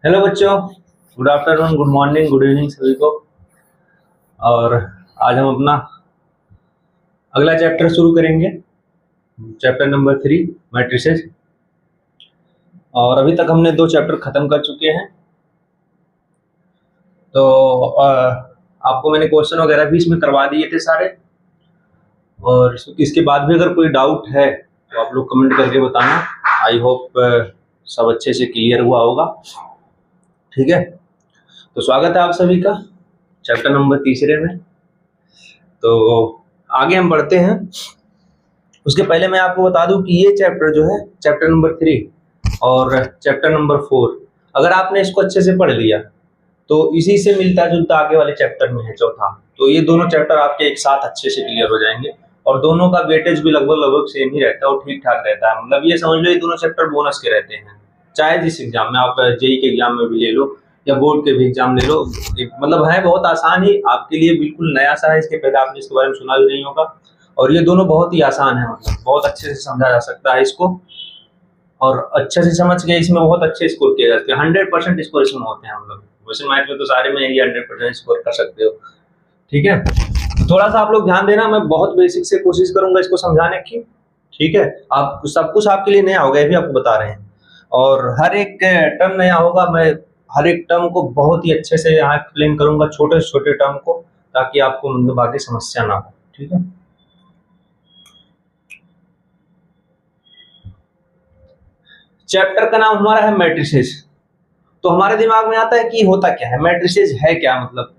Hello बच्चों, good afternoon, good morning, good evening सभी को। और आज हम अपना अगला चैप्टर शुरू करेंगे, चैप्टर नंबर 3 मैट्रिसेस। और अभी तक हमने 2 चैप्टर खत्म कर चुके हैं। तो आपको मैंने क्वेश्चन वगैरह भी इसमें करवा दिए थे सारे। और इसके बाद भी अगर कोई डाउट है तो आप लोग कमेंट करके बताना। आई होप सब अच्छे से क्लियर हुआ होगा। ठीक है, तो स्वागत है आप सभी का चैप्टर नंबर 3 में। तो आगे हम बढ़ते हैं। उसके पहले मैं आपको बता दूं कि ये चैप्टर जो है, चैप्टर नंबर 3 और चैप्टर नंबर 4, अगर आपने इसको अच्छे से पढ़ लिया तो इसी से मिलता जुलता आगे वाले चैप्टर में है चौथा। तो ये दोनों चैप्टर आपके एक साथ अच्छे से क्लियर हो जाएंगे। और दोनों का वेटेज भी लगभग सेम ही रहता है और ठीक ठाक रहता है। मतलब ये समझ लो ये दोनों चैप्टर बोनस के रहते हैं, चाहे जिस एग्जाम में आप जेई के एग्जाम में भी ले लो या बोर्ड के भी एग्जाम ले लो। मतलब है बहुत आसान ही, आपके लिए बिल्कुल नया सा है, इसके पहले आपने इसके बारे में सुना भी नहीं होगा। और ये दोनों बहुत ही आसान है, मतलब बहुत अच्छे से समझा जा सकता है इसको। और अच्छे से समझ के इसमें बहुत अच्छे स्कोर किए जाते हैं। 100% स्कोर इसमें होते हैं। मतलब वैसे मैथ में तो सारे में ही 100% स्कोर कर सकते हो। ठीक है, थोड़ा सा आप लोग ध्यान देना, मैं बहुत बेसिक से कोशिश करूंगा इसको समझाने की। ठीक है, आप सब कुछ आपके लिए नया होगा, ये भी आपको बता रहे हैं। और हर एक टर्म नया होगा। मैं हर एक टर्म को बहुत ही अच्छे से यहाँ एक्सप्लेन करूंगा, छोटे छोटे टर्म को, ताकि आपको मतलब आगे समस्या ना हो। ठीक है, चैप्टर का नाम हमारा है मैट्रिसेस। तो हमारे दिमाग में आता है कि होता क्या है, मैट्रिसेस है क्या, मतलब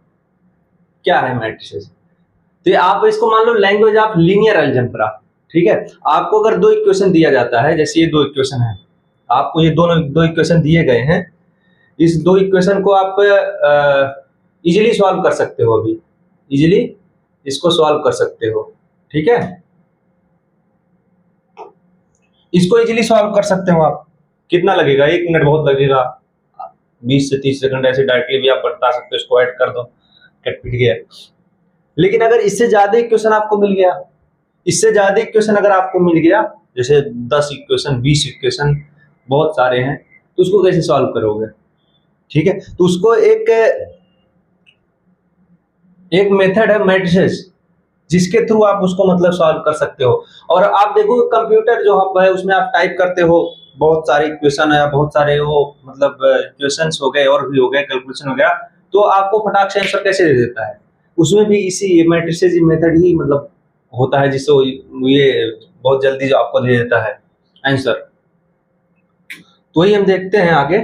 क्या है मैट्रिसेस। तो आप इसको मान लो लैंग्वेज ऑफ लीनियर अलजेब्रा। ठीक है, आपको अगर 2 इक्वेशन दिया जाता है, जैसे ये 2 इक्वेशन है, आपको ये दोनों 2 इक्वेशन दिए गए हैं। इस 2 इक्वेशन को आप इजीली सॉल्व कर सकते हो। अभी इजीली इसको सॉल्व कर सकते हो। ठीक है, इसको इजीली सॉल्व कर सकते हो आप। कितना लगेगा, 1 मिनट बहुत लगेगा। 20 से 30 सेकंड ऐसे डायरेक्टली भी आप बता सकते हो। इसको ऐड कर दो, कट पिट गया। लेकिन अगर इससे ज्यादा इक्वेशन आपको मिल गया, इससे ज्यादा इक्वेशन अगर आपको मिल गया, जैसे 10 इक्वेशन, 20 इक्वेशन, बहुत सारे हैं, तो उसको कैसे सॉल्व करोगे। ठीक है, तो उसको एक मेथड है मैट्रिसेस, जिसके थ्रू आप उसको मतलब सॉल्व कर सकते हो। और आप देखो कंप्यूटर जो आप है उसमें आप टाइप करते हो, बहुत सारे इक्वेशन है, बहुत सारे वो मतलब इक्वेशंस हो गए और भी हो गए, कैलकुलेशन हो गया, तो आपको फटाक से आंसर कैसे दे देता है। उसमें भी इसी मैट्रिसेस मेथड ही मतलब होता है, जिससे ये बहुत जल्दी जो आपको दे देता है आंसर। तो वही हम देखते हैं आगे।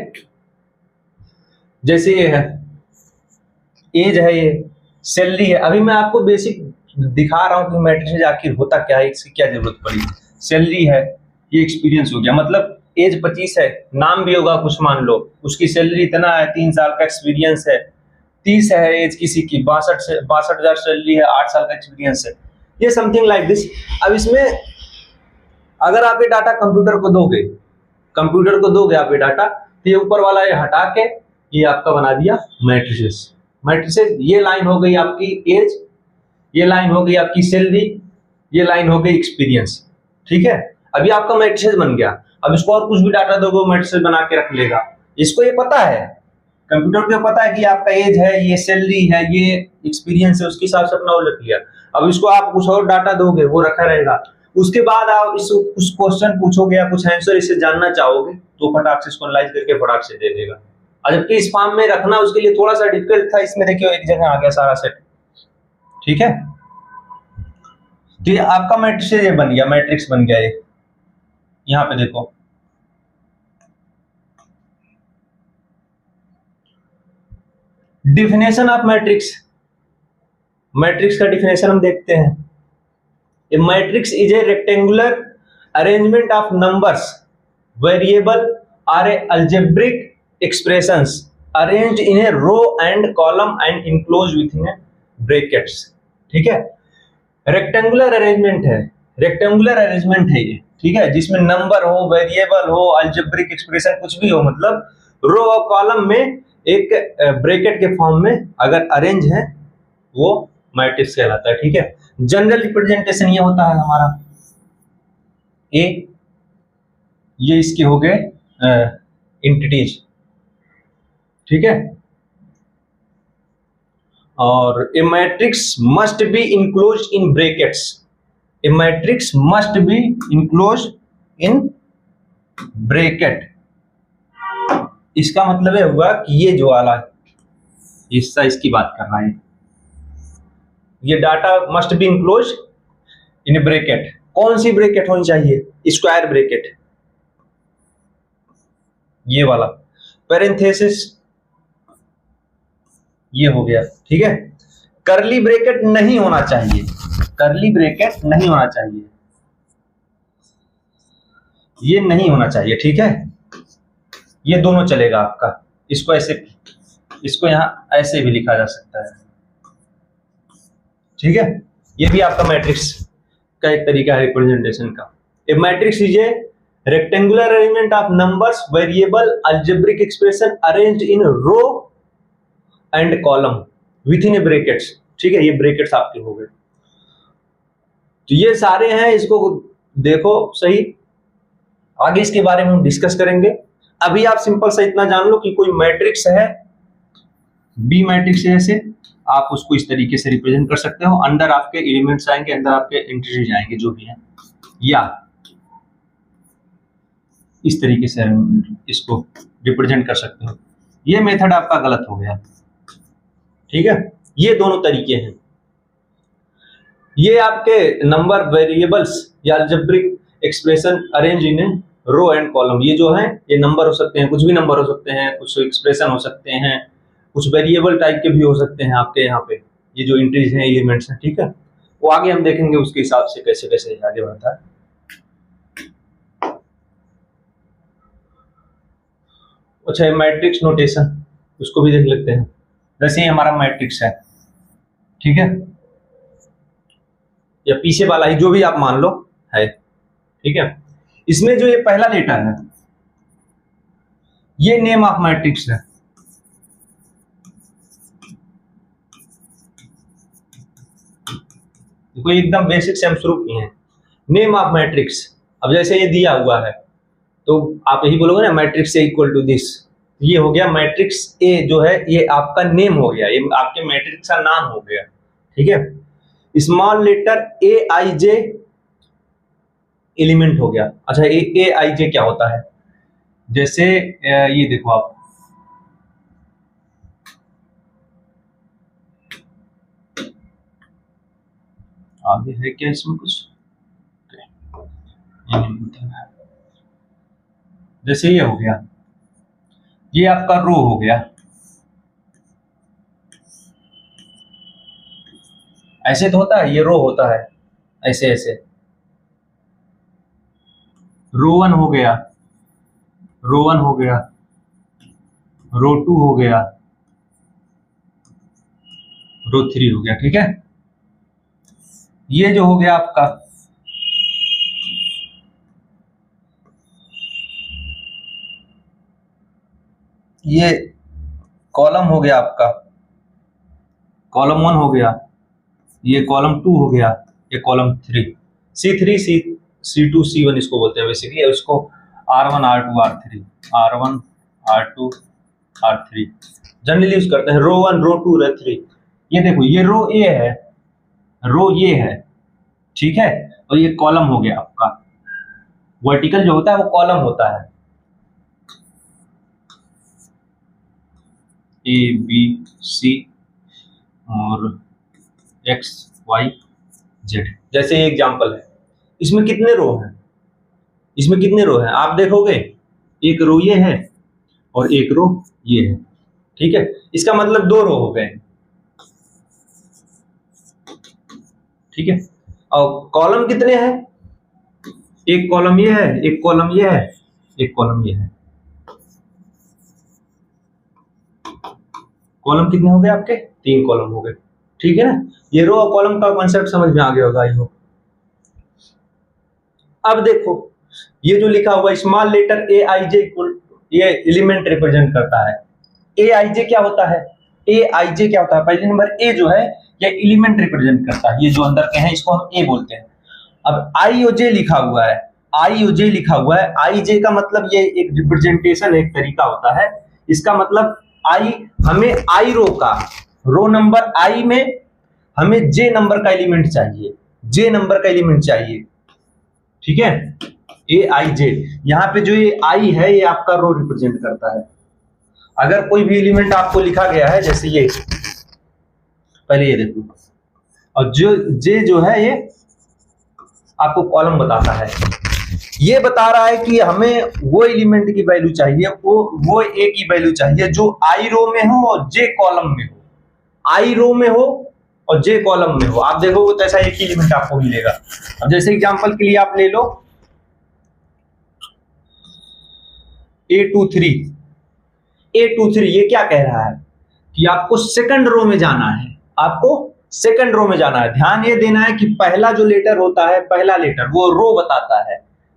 जैसे ये है, एज है, ये सैलरी है। अभी मैं आपको बेसिक दिखा रहा हूं कि मैट्रिसेस आखिर होता क्या है, इसकी क्या जरूरत पड़ी। सैलरी है, ये एक्सपीरियंस हो गया, मतलब एज 25 है, नाम भी होगा कुछ मान लो, उसकी सैलरी इतना है, 3 साल का एक्सपीरियंस है। 30 है एज किसी की, 62,000 सैलरी है, 8 साल का एक्सपीरियंस है। ये समथिंग लाइक दिस। अब इसमें अगर आप ये डाटा कंप्यूटर को दोगे आप ये डाटा, तो ये ऊपर वाला ये हटा के ये आपका बना दिया मैट्रिसेस। मैट्रिसेस, ये लाइन हो गई आपकी एज, ये लाइन हो गई आपकी सैलरी, ये लाइन हो गई एक्सपीरियंस। ठीक है, अभी आपका मैट्रिसेस बन गया। अब इसको और कुछ भी डाटा दोगे मैट्रिसेस बना के रख लेगा। इसको ये पता है, कंप्यूटर को पता है कि आपका एज है, ये सैलरी है, ये एक्सपीरियंस है, उसके हिसाब से अपना वो लिख लिया। अब इसको आप कुछ और डाटा दोगे, वो रखा रहेगा। उसके बाद आप कुछ क्वेश्चन पूछोगे या कुछ आंसर इसे जानना चाहोगे, तो फटाक से इसको एनालाइज करके फटाक से दे देगा। और जबकि इस फॉर्म में रखना उसके लिए थोड़ा सा डिफिकल्ट था, इसमें देखिए एक जगह आ गया सारा सेट। ठीक है, तो ये आपका मैट्रिक्स ये बन गया, मैट्रिक्स बन गया ये। यहां पे देखो, डिफिनेशन ऑफ मैट्रिक्स। मैट्रिक्स का डिफिनेशन हम देखते हैं। A matrix is a rectangular arrangement of numbers, variable are a algebraic expressions arranged in a row and column and enclosed within a brackets. ठीक है, रेक्टेंगुलर अरेंजमेंट है, rectangular arrangement है ये। ठीक है, जिसमें नंबर हो, वेरिएबल हो, अलजेब्रिक एक्सप्रेशन कुछ भी हो, मतलब रो और कॉलम में एक ब्रैकेट के फॉर्म में अगर अरेंज है, वो मैट्रिक्स कहलाता है। ठीक है, जनरल रिप्रेजेंटेशन ये होता है हमारा ए, ये इसके हो गए एंटिटीज, ठीक है। और a matrix must be enclose in brackets, a matrix must be enclose in brackets. इसका मतलब है हुआ कि ये जो वाला हिस्सा इसकी बात कर रहा है, ये data must be enclose in bracket. कौन सी ब्रैकेट होनी चाहिए? स्क्वायर ब्रैकेट, ये वाला पैरेंथेसिस, ये हो गया, ठीक है। करली ब्रैकेट नहीं होना चाहिए, करली ब्रैकेट नहीं होना चाहिए, ये नहीं होना चाहिए, ठीक है। ये दोनों चलेगा आपका, इसको ऐसे, इसको यहां ऐसे भी लिखा जा सकता है, ठीक है। ये भी आपका मैट्रिक्स का एक तरीका है रिप्रेजेंटेशन का। A matrix is a rectangular arrangement of numbers variable algebraic expression arranged in row and column within a brackets, ठीक है। ये ब्रैकेट्स आपके हो गए, तो ये सारे हैं, इसको देखो सही, आगे इसके बारे में हम डिस्कस करेंगे। अभी आप सिंपल सा इतना जान लो कि कोई मैट्रिक्स है, बी मैट्रिक्स है, ऐसे आप उसको इस तरीके से रिप्रेजेंट कर सकते हो। अंदर आपके एलिमेंट्स आएंगे, अंदर आपके एंट्रीज आएंगे जो भी हैं, या इस तरीके से इसको रिप्रेजेंट कर सकते हो। ये मेथड आपका गलत हो गया, ठीक है। ये दोनों तरीके हैं, ये आपके नंबर वेरिएबल्स या algebraic expression arrange in row and column, ये जो है ये नंबर हो सकते हैं, कुछ भी नंबर हो सकते हैं, कुछ एक्सप्रेशन हो सकते हैं, कुछ वेरिएबल टाइप के भी हो सकते हैं आपके यहाँ पे। ये जो एंट्रीज हैं, एलिमेंट्स हैं, ठीक है, वो आगे हम देखेंगे उसके हिसाब से कैसे कैसे आगे बढ़ता है। अच्छा, मैट्रिक्स नोटेशन, उसको भी देख लेते हैं। जैसे ही हमारा मैट्रिक्स है, ठीक है, या पीछे वाला ही जो भी आप मान लो है, ठीक है। इसमें जो ये पहला लेटर है, ये नेम ऑफ मैट्रिक्स है, देखो एकदम बेसिक से हम शुरू किए हैं, नेम ऑफ मैट्रिक्स। अब जैसे ये दिया हुआ है तो आप यही बोलोगे ना, matrix A equal to this, ये हो गया मैट्रिक्स ए जो है, ये आपका नेम हो गया, ये आपके मैट्रिक्स का नाम हो गया, ठीक है। Small letter a i j element हो गया। अच्छा, ए आई जे क्या होता है? जैसे ये देखो आप, आगे है क्या इसमें कुछ? जैसे ये हो गया, ये आपका रो हो गया, ऐसे तो होता है, ये रो होता है ऐसे ऐसे, रो 1 हो गया, रो 1 हो गया, रो 2 हो गया, रो 3 हो गया, ठीक है। ये जो हो गया आपका, ये कॉलम हो गया आपका, कॉलम 1 हो गया, ये कॉलम 2 हो गया, ये कॉलम 3, C3 C2 C1 इसको बोलते हैं बेसिकली। इसको R1 R2 R3, R1 R2 R3 generally use करते हैं, रो 1 रो 2 रो 3। ये देखो, ये रो ए है, रो ये है, ठीक है, और ये कॉलम हो गया आपका। वर्टिकल जो होता है वो कॉलम होता है, ए बी सी और एक्स वाई जेड। जैसे ये एग्जांपल है, इसमें कितने रो हैं? इसमें कितने रो हैं आप देखोगे, एक रो ये है और एक रो ये है, ठीक है। इसका मतलब 2 रो हो गए, ठीक है। और कॉलम कितने हैं? एक कॉलम ये है, एक कॉलम ये है, एक कॉलम ये है। कॉलम कितने हो गए आपके? 3 कॉलम हो गए, ठीक है ना। ये रो और कॉलम का कॉन्सेप्ट समझ में आ गया होगा आई होप। अब देखो, ये जो लिखा हुआ small letter a i j equal, ये एलिमेंट रिप्रेजेंट करता है। ए आई जे क्या होता है? ए आई जे क्या होता है? पहले नंबर ए जो है ये एलिमेंट रिप्रेजेंट करता है, ये जो अंदर के हैं इसको हम ए बोलते हैं। अब आई ओ जे लिखा हुआ है, आई ओ जे लिखा हुआ है, आई जे का मतलब ये एक रिप्रेजेंटेशन, एक तरीका होता है। इसका मतलब आई, हमें आई रो का, रो नंबर आई में हमें जे नंबर का एलिमेंट चाहिए, जे नंबर का एलिमेंट चाहिए, ठीक है, ए आई जे। यहां पे जो ये आई है ये आपका रो रिप्रेजेंट करता है। अगर कोई भी एलिमेंट आपको लिखा गया है जैसे ये, पहले ये देखो, और जो जे जो है ये आपको कॉलम बताता है, ये बता रहा है कि हमें वो एलिमेंट की वैल्यू चाहिए, वो ए की वैल्यू चाहिए जो आई रो में हो और जे कॉलम में हो, आई रो में हो और जे कॉलम में हो। आप देखोगे तो ऐसा एक ही एलिमेंट आपको मिलेगा। अब जैसे एग्जांपल के लिए आप ले लो A23, A23 ये क्या कह रहा है कि आपको सेकंड रो में जाना है, आपको सेकंड रो में जाना है। ध्यान ये देना है कि पहला जो लेटर होता है, पहला लेटर वो रो बताता है,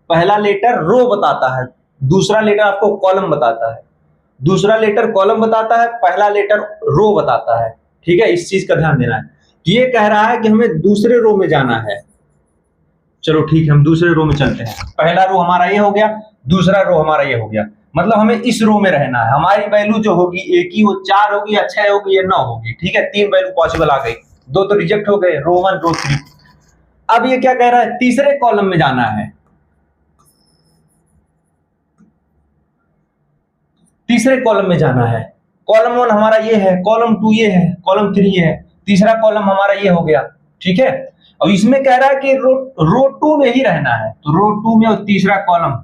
पहला लेटर रो बताता है, दूसरा लेटर आपको कॉलम बताता है, दूसरा लेटर कॉलम बताता है, पहला लेटर रो बताता है, ठीक है। इस चीज का ध्यान देना है कि ये कह रहा है कि हमें दूसरे रो में जाना है। चलो ठीक है, हम दूसरे रो में चलते हैं। पहला रो हमारा ये हो गया, दूसरा रो हमारा ये हो गया, मतलब हमें इस रो में रहना है। हमारी वैल्यू जो होगी ए की वो 4 होगी या 6 होगी या 9 होगी, ठीक है। 3 वैल्यू पॉसिबल आ गई, 2 तो रिजेक्ट हो गए, रो 1 रो 3। अब ये क्या कह रहा है, तीसरे कॉलम में जाना है, तीसरे कॉलम में जाना है। कॉलम 1 हमारा ये है, कॉलम 2 ये है, कॉलम 3 ये है, तीसरा कॉलम हमारा ये हो गया, ठीक है। अब इसमें कह रहा है कि रो 2 में ही रहना है, तो रो 2 में और तीसरा कॉलम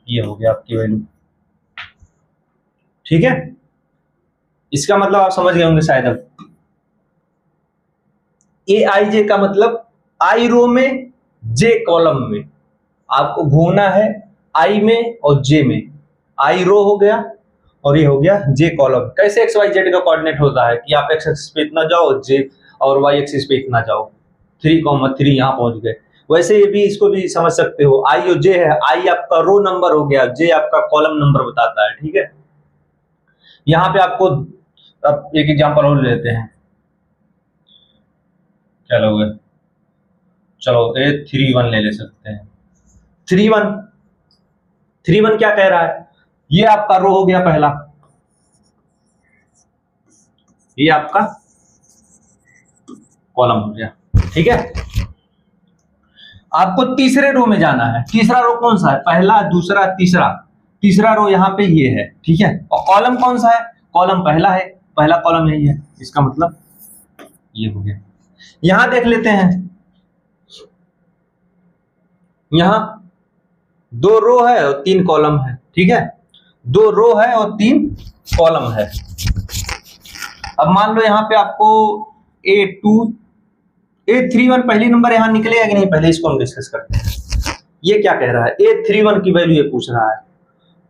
ये हो गया आपकी वैल्यू, ठीक है। इसका मतलब आप समझ गए होंगे शायद। अब ए आई जे का मतलब आई रो में जे कॉलम में, आपको घूमना है आई में और जे में। आई रो हो गया और ये हो गया जे कॉलम। कैसे एक्स वाई जेड का कोऑर्डिनेट होता है कि आप एक्स एक्सिस पे इतना जाओ, जे और वाई एक्सिस पे इतना जाओ, 3,3 यहां पहुंच गए। वैसे ये भी, इसको भी समझ सकते हो, आई और जे है, आई आपका रो नंबर हो गया, जे आपका कॉलम नंबर बताता है, ठीक है। यहां पे आपको अब एक एग्जांपल और लेते हैं, क्या लोगे, चलो A31 ले सकते हैं। 31 क्या कह रहा है, ये आपका रो हो गया पहला, ये आपका कॉलम हो गया, ठीक है। आपको तीसरे रो में जाना है। तीसरा रो कौन सा है, पहला, दूसरा, तीसरा, तीसरा रो यहाँ पे ये है, ठीक है। और कॉलम कौन सा है, कॉलम पहला है, पहला कॉलम यही है, इसका मतलब ये हो गया। यहां देख लेते हैं, यहां 2 रो है और 3 कॉलम है, ठीक है। 2 रो है और 3 कॉलम है। अब मान लो यहाँ पे आपको A31 पहली नंबर यहां निकलेगा कि नहीं, पहले इसको हम डिस्कस करते हैं। ये क्या कह रहा है, A31 की वैल्यू ये पूछ रहा है,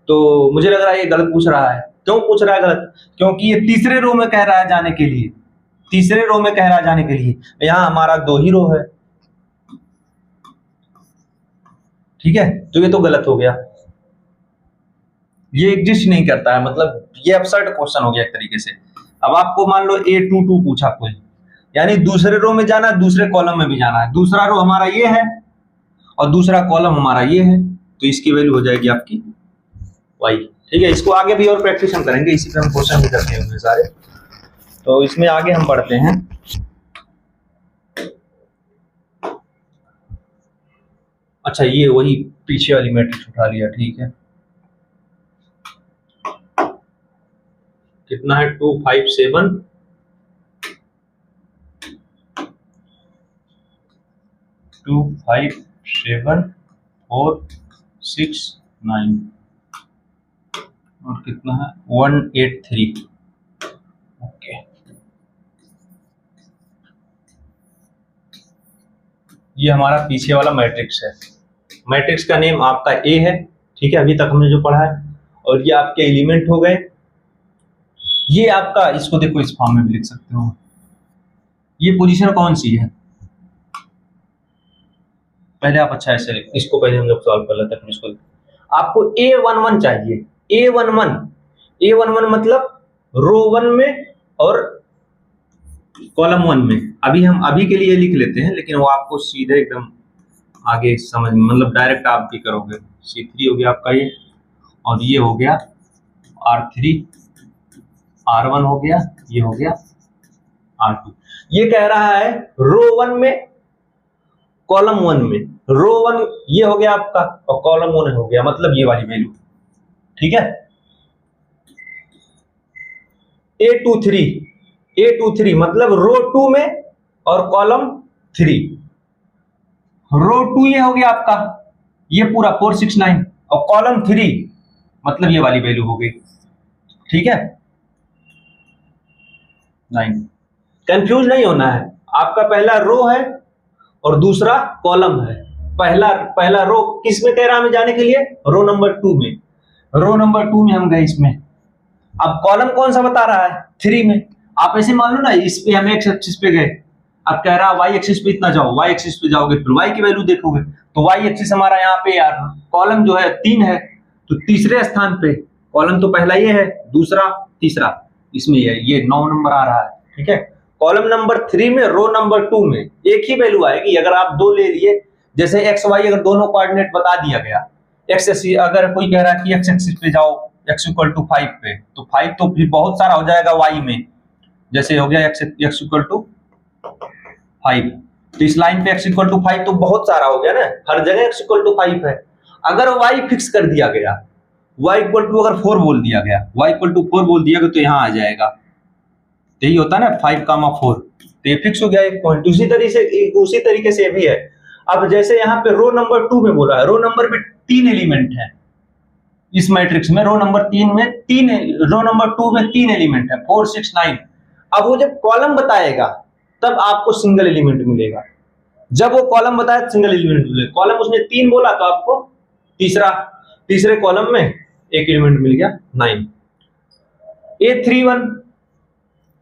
तो मुझे लग रहा है ये गलत पूछ रहा है। क्यों पूछ रहा है गलत, क्योंकि ये तीसरे रो में कह रहा है जाने के लिए, तीसरे रो में कह रहा है जाने के लिए। यहां हमारा 2 ही रो है, ठीक है, तो ये तो गलत हो गया, ये एग्जिस्ट नहीं करता है, मतलब ये अबसर्ड क्वेश्चन हो गया एक तरीके से। अब आपको मान लो A22 पूछा कोई, यानी दूसरे रो में जाना है, दूसरे कॉलम में भी जाना है। दूसरा रो हमारा ये है और दूसरा कॉलम हमारा ये है, तो इसकी वैल्यू हो जाएगी आपकी y, ठीक है। इसको आगे भी और प्रैक्टिस हम करेंगे, इसी पे हम क्वेश्चन भी करते होंगे सारे, तो इसमें आगे हम बढ़ते हैं। अच्छा, ये वही पीछे वाली मैट्रिक्स उठा लिया, ठीक है। कितना है, 2 5 7 2 5 7 4 6 9 और कितना है 183, ओके। ये हमारा पीछे वाला मैट्रिक्स है। मैट्रिक्स का नेम आपका ए है, ठीक है, अभी तक हमने जो पढ़ा है। और ये आपके एलिमेंट हो गए। ये आपका, इसको देखो इस फॉर्म में भी लिख सकते हो, ये पोजीशन कौन सी है, पहले आप अच्छा ऐसे लिख, इसको पहले हम लोग सॉल्व कर लेते हैं। इसको आपको A11 चाहिए, A11 मतलब रो 1 में और कॉलम 1 में। अभी हम अभी के लिए लिख लेते हैं, लेकिन वो आपको सीधे एकदम आगे समझ, मतलब डायरेक्ट आप भी करोगे। C3 हो गया आपका ये, और ये हो गया R3, R1 हो गया, ये हो गया R2। ये कह रहा है रो 1 में कॉलम 1 में, रो 1 ये हो गया आपका और कॉलम 1 हो गया, मतलब ये वाली वैल्यू, ठीक है। A23 मतलब रो 2 में और कॉलम 3, रो 2 ये हो गया आपका, ये पूरा 469 और कॉलम 3 मतलब ये वाली वैल्यू हो गई, ठीक है 9। कंफ्यूज नहीं होना है, आपका पहला रो है और दूसरा कॉलम है। पहला रो किस में कह रहा हमें जाने के लिए, रो नंबर 2 में, रो नंबर 2 में हम गए इसमें। अब कॉलम कौन सा बता रहा है, 3 में। आप ऐसे मान लो ना, इस पे हम एक्स एक्सिस पे गए, अब कह रहा है वाई एक्सिस पे इतना जाओ, वाई एक्सिस पे जाओगे फिर वाई की वैल्यू देखोगे, तो वाई एक्सिस हमारा यहाँ पे यार कॉलम जो है 3 है, तो तीसरे स्थान पे कॉलम तो पहला ये है, दूसरा तीसरा इसमें ये 9 नंबर आ रहा है, ठीक है। कॉलम नंबर 3 में रो नंबर 2 में एक ही वैल्यू आएगी। अगर आप दो ले लिए, जैसे एक्स वाई अगर दोनों कोऑर्डिनेट बता दिया गया, एक्स अगर कोई कह रहा है कि एक्स एक्सिस पे जाओ x इक्वल टू 5 पे, तो 5 तो फिर बहुत सारा हो जाएगा y में, जैसे हो गया x इक्वल टू 5, तो इस लाइन पे x इक्वल टू 5 तो बहुत सारा हो गया ना, हर जगह x इक्वल टू 5 है। अगर y फिक्स कर दिया गया, y इक्वल टू अगर 4 बोल दिया गया, y इक्वल टू 4 बोल दिया गया तो यहाँ आ जाएगा, यही होता है ना 5,4, तो ये फिक्स हो गया एक पॉइंट। उसी तरीके से भी है। अब जैसे यहाँ पे रो नंबर 2 में बोला है, रो नंबर में 3 एलिमेंट है इस मैट्रिक्स में, रो नंबर 3 में रो नंबर 2 में 3 एलिमेंट है 4, 6, 9। अब वो जब कॉलम बताएगा तब आपको सिंगल एलिमेंट मिलेगा, जब वो कॉलम बताया सिंगल एलिमेंट मिलेगा। कॉलम उसने 3 बोला तो आपको तीसरे कॉलम में एक एलिमेंट मिल गया 9।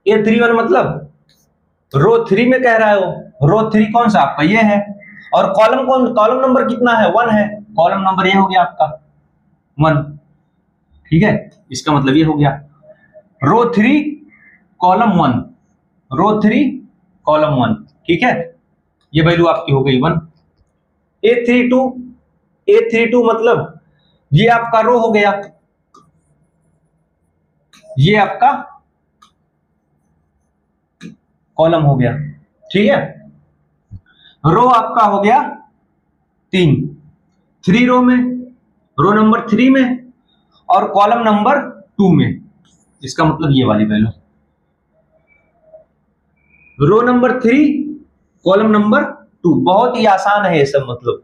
A31 मतलब रो 3 में कह रहा है वो, रो 3 कौन सा आपका ये है, और कॉलम नंबर कितना है 1 है, कॉलम नंबर ये हो गया आपका 1, ठीक है। इसका मतलब ये हो गया रो 3 कॉलम 1, रो 3 कॉलम 1, ठीक है। ये वैल्यू आपकी हो गई 1। A32 मतलब ये आपका रो हो गया, ये आपका कॉलम हो गया, ठीक है। रो आपका हो गया 3 रो में, रो नंबर 3 में और कॉलम नंबर 2 में, इसका मतलब ये वाली value, row number 3 column number 2। बहुत ही आसान है ये सब, मतलब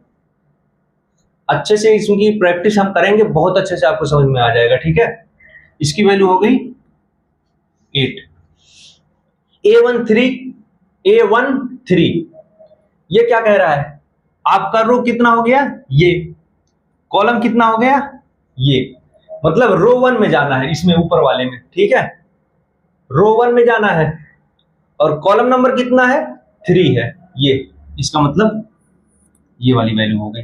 अच्छे से इसकी प्रैक्टिस हम करेंगे, बहुत अच्छे से आपको समझ में आ जाएगा, ठीक है। इसकी वैल्यू हो गई 8। A13 ये क्या कह रहा है, आपका रो कितना हो गया, ये कॉलम कितना हो गया, ये मतलब रो 1 में जाना है, इसमें ऊपर वाले में, ठीक है। रो 1 में जाना है और कॉलम नंबर कितना है 3 है, ये इसका मतलब ये वाली वैल्यू हो गई,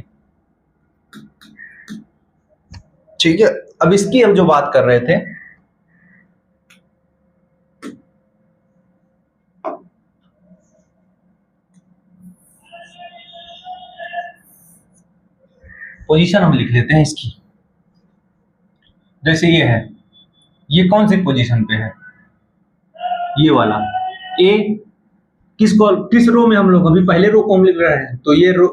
ठीक है। अब इसकी हम जो बात कर रहे थे, पोजीशन हम लिख लेते हैं इसकी। जैसे ये है, ये कौन सी पोजीशन पे है, ये वाला ए, किस रो में हम लोग अभी पहले रो को हम लिख रहे हैं, तो ये रो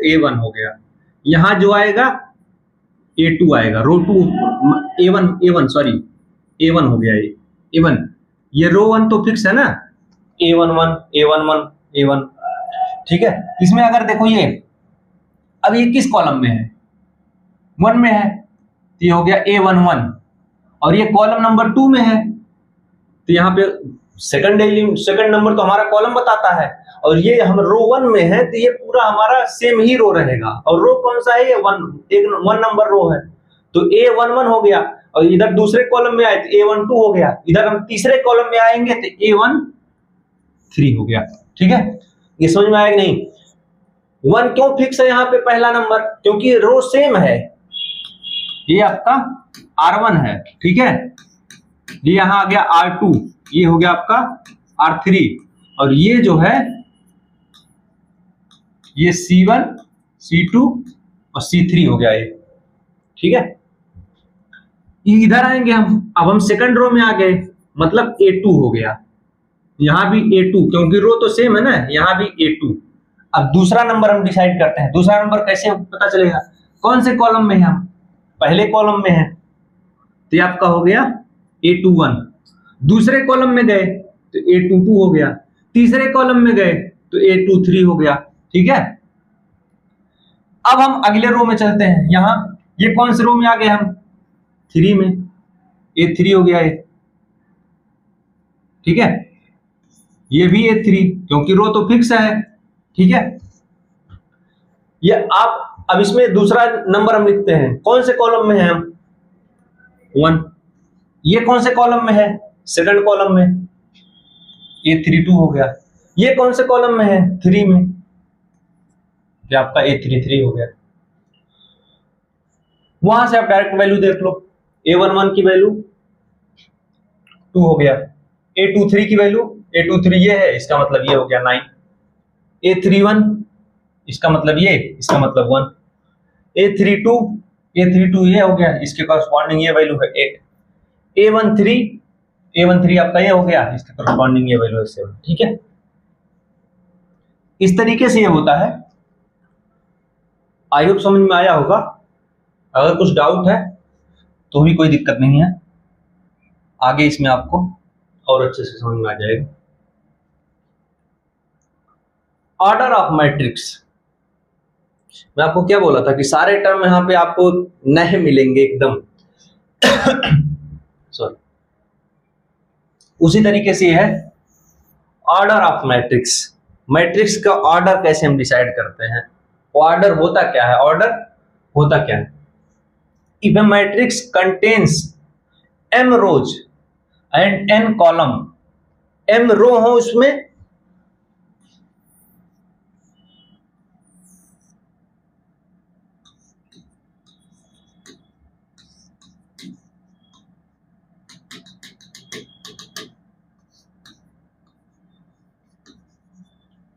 A1 हो गया। यहां जो आएगा A2 आएगा, रो 2 A1 हो गया, ये A1, ये रो 1 तो फिक्स है ना, A11 ठीक है। इसमें अगर देखो ये अब ये किस कॉलम में है, 1 में है, तो ये हो गया A11, और ये कॉलम नंबर 2 में है, तो यहाँ पे सेकंड नंबर तो हमारा कॉलम बताता है, और ये हम रो 1 में है, तो ये पूरा हमारा सेम ही रो रहेगा। और रो कौन सा है, ये 1 नंबर रो है, तो A11 हो गया, और इधर दूसरे कॉलम में आए तो A12 हो गया, इधर हम तीसरे कॉलम में आएंगे तो A13 हो गया, ठीक है। ये समझ में आया कि नहीं। 1 क्यों फिक्स है यहाँ पे पहला नंबर, क्योंकि रो सेम है, ये आपका R1 है, ठीक है। ये यहां आ गया R2, ये हो गया आपका R3, और ये जो है ये C1, C2 और C3 हो गया ये, ठीक है। इधर आएंगे हम, अब हम सेकंड रो में आ गए, मतलब A2 हो गया, यहां भी A2, क्योंकि रो तो सेम है ना, यहां भी A2। अब दूसरा नंबर हम डिसाइड करते हैं। दूसरा नंबर कैसे पता चलेगा, कौन से कॉलम में है, हम पहले कॉलम में है तो ये आपका हो गया A21। दूसरे कॉलम में गए तो A22 हो गया, तीसरे कॉलम में गए तो A23 हो गया। ठीक है, अब हम अगले रो में चलते हैं। यहां ये कौन से रो में आ गए हम, 3 में, A3 हो गया ये। ठीक है, ये भी A3, क्योंकि रो तो फिक्स है। ठीक है, ये आप अब इसमें दूसरा नंबर हम लिखते हैं, कौन से कॉलम में है हम, 1। ये कौन से कॉलम में है, सेकंड कॉलम में, A32 हो गया। ये कौन से कॉलम में है, 3 में, ये आपका A33 हो गया। वहां से आप डायरेक्ट वैल्यू देख लो, A11 की वैल्यू 2 हो गया, A23 की वैल्यू, A23 ये है, इसका मतलब ये हो गया 9, A31 इसका मतलब ये, इसका मतलब 1, A32 ये हो गया, इसके कॉरस्पॉन्डिंग ये वैल्यू है 8, A13 आपका ये हो गया, इसके कॉरस्पॉन्डिंग ये वैल्यू है 7। ठीक है, इस तरीके से ये होता है। आई होप समझ में आया होगा। अगर कुछ डाउट है तो भी कोई दिक्कत नहीं है, आगे इसमें आपको और अच्छे से समझ में आ जाएगा। ऑर्डर ऑफ मैट्रिक्स, मैं आपको क्या बोला था कि सारे टर्म यहां पे आपको नए मिलेंगे एकदम सॉरी। उसी तरीके से है ऑर्डर ऑफ मैट्रिक्स। मैट्रिक्स का ऑर्डर कैसे हम डिसाइड करते हैं, ऑर्डर होता क्या है, ऑर्डर होता क्या है, if a matrix contains m rows and n column, m row हो उसमें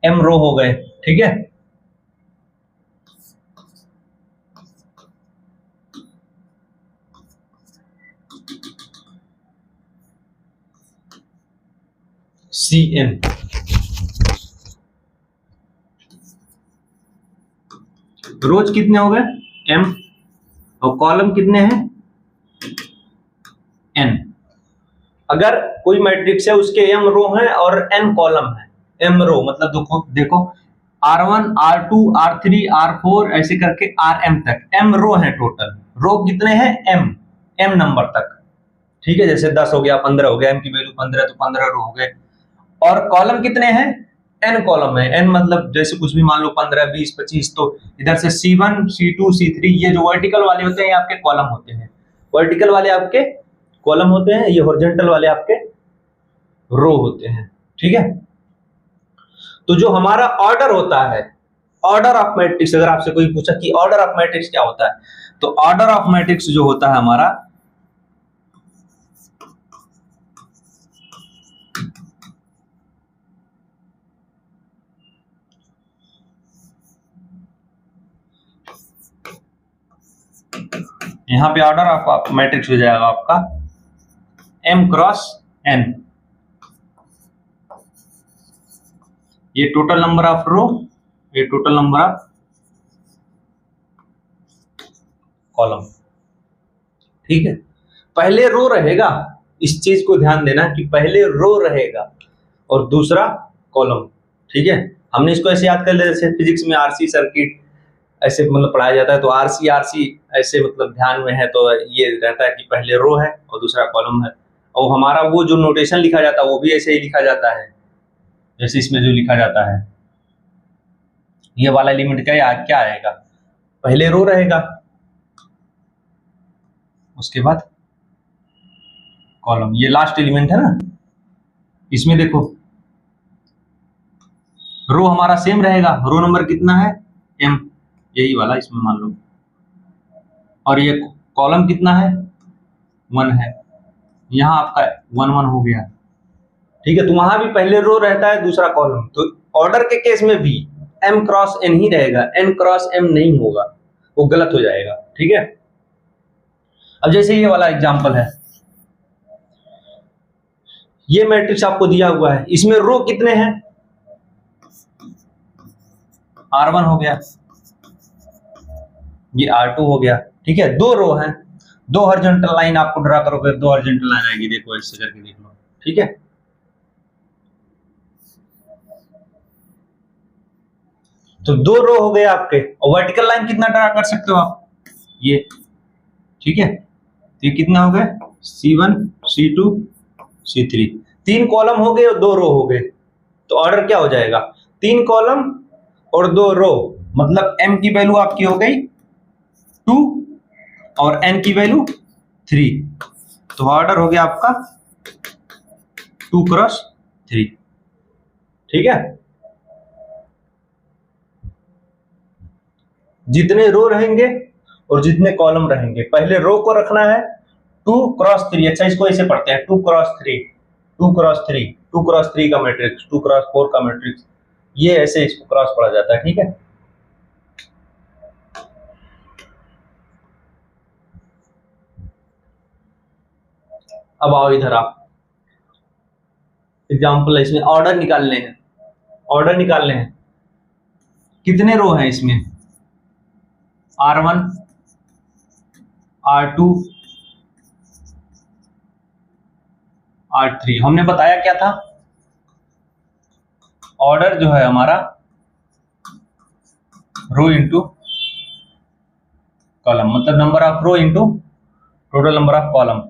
m रो हो गए। ठीक है, Cn, रोज कितने हो गए m, और कॉलम कितने हैं n। अगर कोई मैट्रिक्स है उसके m रो हैं और n कॉलम है, m रो मतलब देखो R1 R2 R3 R4 ऐसे करके Rm तक m रो है, टोटल रो कितने हैं m नंबर तक। ठीक है, जैसे 10 हो गया, 15 हो गया, m की वैल्यू 15 तो 15 रो हो गए। और कॉलम कितने हैं, n कॉलम है, n मतलब जैसे कुछ भी मान लो 15 20 25, तो इधर से C1 C2 C3 ये जो वर्टिकल वाले होते हैं ये आपके कॉलम होते हैं, वर्टिकल वाले आपके कॉलम होते हैं, ये हॉरिजॉन्टल वाले आपके रो होते हैं। ठीक है, तो जो हमारा ऑर्डर होता है, ऑर्डर ऑफ मैट्रिक्स, अगर आपसे कोई पूछा कि ऑर्डर ऑफ मैट्रिक्स क्या होता है, तो ऑर्डर ऑफ मैट्रिक्स जो होता है हमारा, यहां पे ऑर्डर ऑफ मैट्रिक्स हो जाएगा आपका m क्रॉस n, ये टोटल नंबर ऑफ रो, ये टोटल नंबर ऑफ कॉलम। ठीक है, पहले रो रहेगा, इस चीज को ध्यान देना कि पहले रो रहेगा और दूसरा कॉलम। ठीक है, हमने इसको ऐसे याद कर लिया, जैसे फिजिक्स में आरसी सर्किट ऐसे मतलब पढ़ाया जाता है, तो आरसी ऐसे मतलब ध्यान में है, तो ये रहता है कि पहले रो है और दूसरा कॉलम है। और हमारा वो जो नोटेशन लिखा जाता है वो भी ऐसे ही लिखा जाता है, जैसे इसमें जो लिखा जाता है, ये वाला एलिमेंट क्या आएगा, पहले रो रहेगा उसके बाद कॉलम, ये लास्ट एलिमेंट है ना। इसमें देखो रो हमारा सेम रहेगा, रो नंबर कितना है m, यही वाला इसमें मान लो, और ये कॉलम कितना है 1 है, यहाँ आपका 1 1 हो गया। ठीक है, तो वहां भी पहले रो रहता है दूसरा कॉलम, तो ऑर्डर के केस में भी m क्रॉस n ही रहेगा, n क्रॉस m नहीं होगा, वो गलत हो जाएगा। ठीक है, अब जैसे ये वाला एग्जांपल है, ये मैट्रिक्स आपको दिया हुआ है, इसमें रो कितने हैं, R1 हो गया, ये R2 हो गया, ठीक है, दो रो हैं, दो हॉरिजॉन्टल लाइन आपको ड्रा करोगे, दो हॉरिजॉन्टल लाइन आएगी, देखो ऐसे करके देख लो, ठीक है। तो दो रो हो गए आपके, और वर्टिकल लाइन कितना ड्रा कर सकते हो आप, ये, ठीक है, तो ये कितना हो गए, C1 C2 C3, तीन कॉलम हो गए और दो रो हो गए, तो ऑर्डर क्या हो जाएगा, तीन कॉलम और दो रो, मतलब m की वैल्यू आपकी हो गई 2 और n की वैल्यू 3, तो ऑर्डर हो गया आपका 2 क्रॉस 3, ठीक है। जितने रो रहेंगे और जितने कॉलम रहेंगे, पहले रो को रखना है 2 क्रॉस 3, अच्छा इसको ऐसे पढ़ते हैं 2 क्रॉस 3, 2 क्रॉस 3, 2 क्रॉस 3 का मैट्रिक्स, 2 क्रॉस 4 का मैट्रिक्स, ये ऐसे इसको क्रॉस पढ़ा जाता है, ठीक है। अब आओ इधर, आप एग्जाम्पल है, इसमें ऑर्डर निकालने हैं, ऑर्डर निकालने हैं, कितने रो हैं इसमें, R1 R2 R3, हमने बताया क्या था, ऑर्डर जो है हमारा रो इंटू कॉलम, मतलब number of row into total number of column,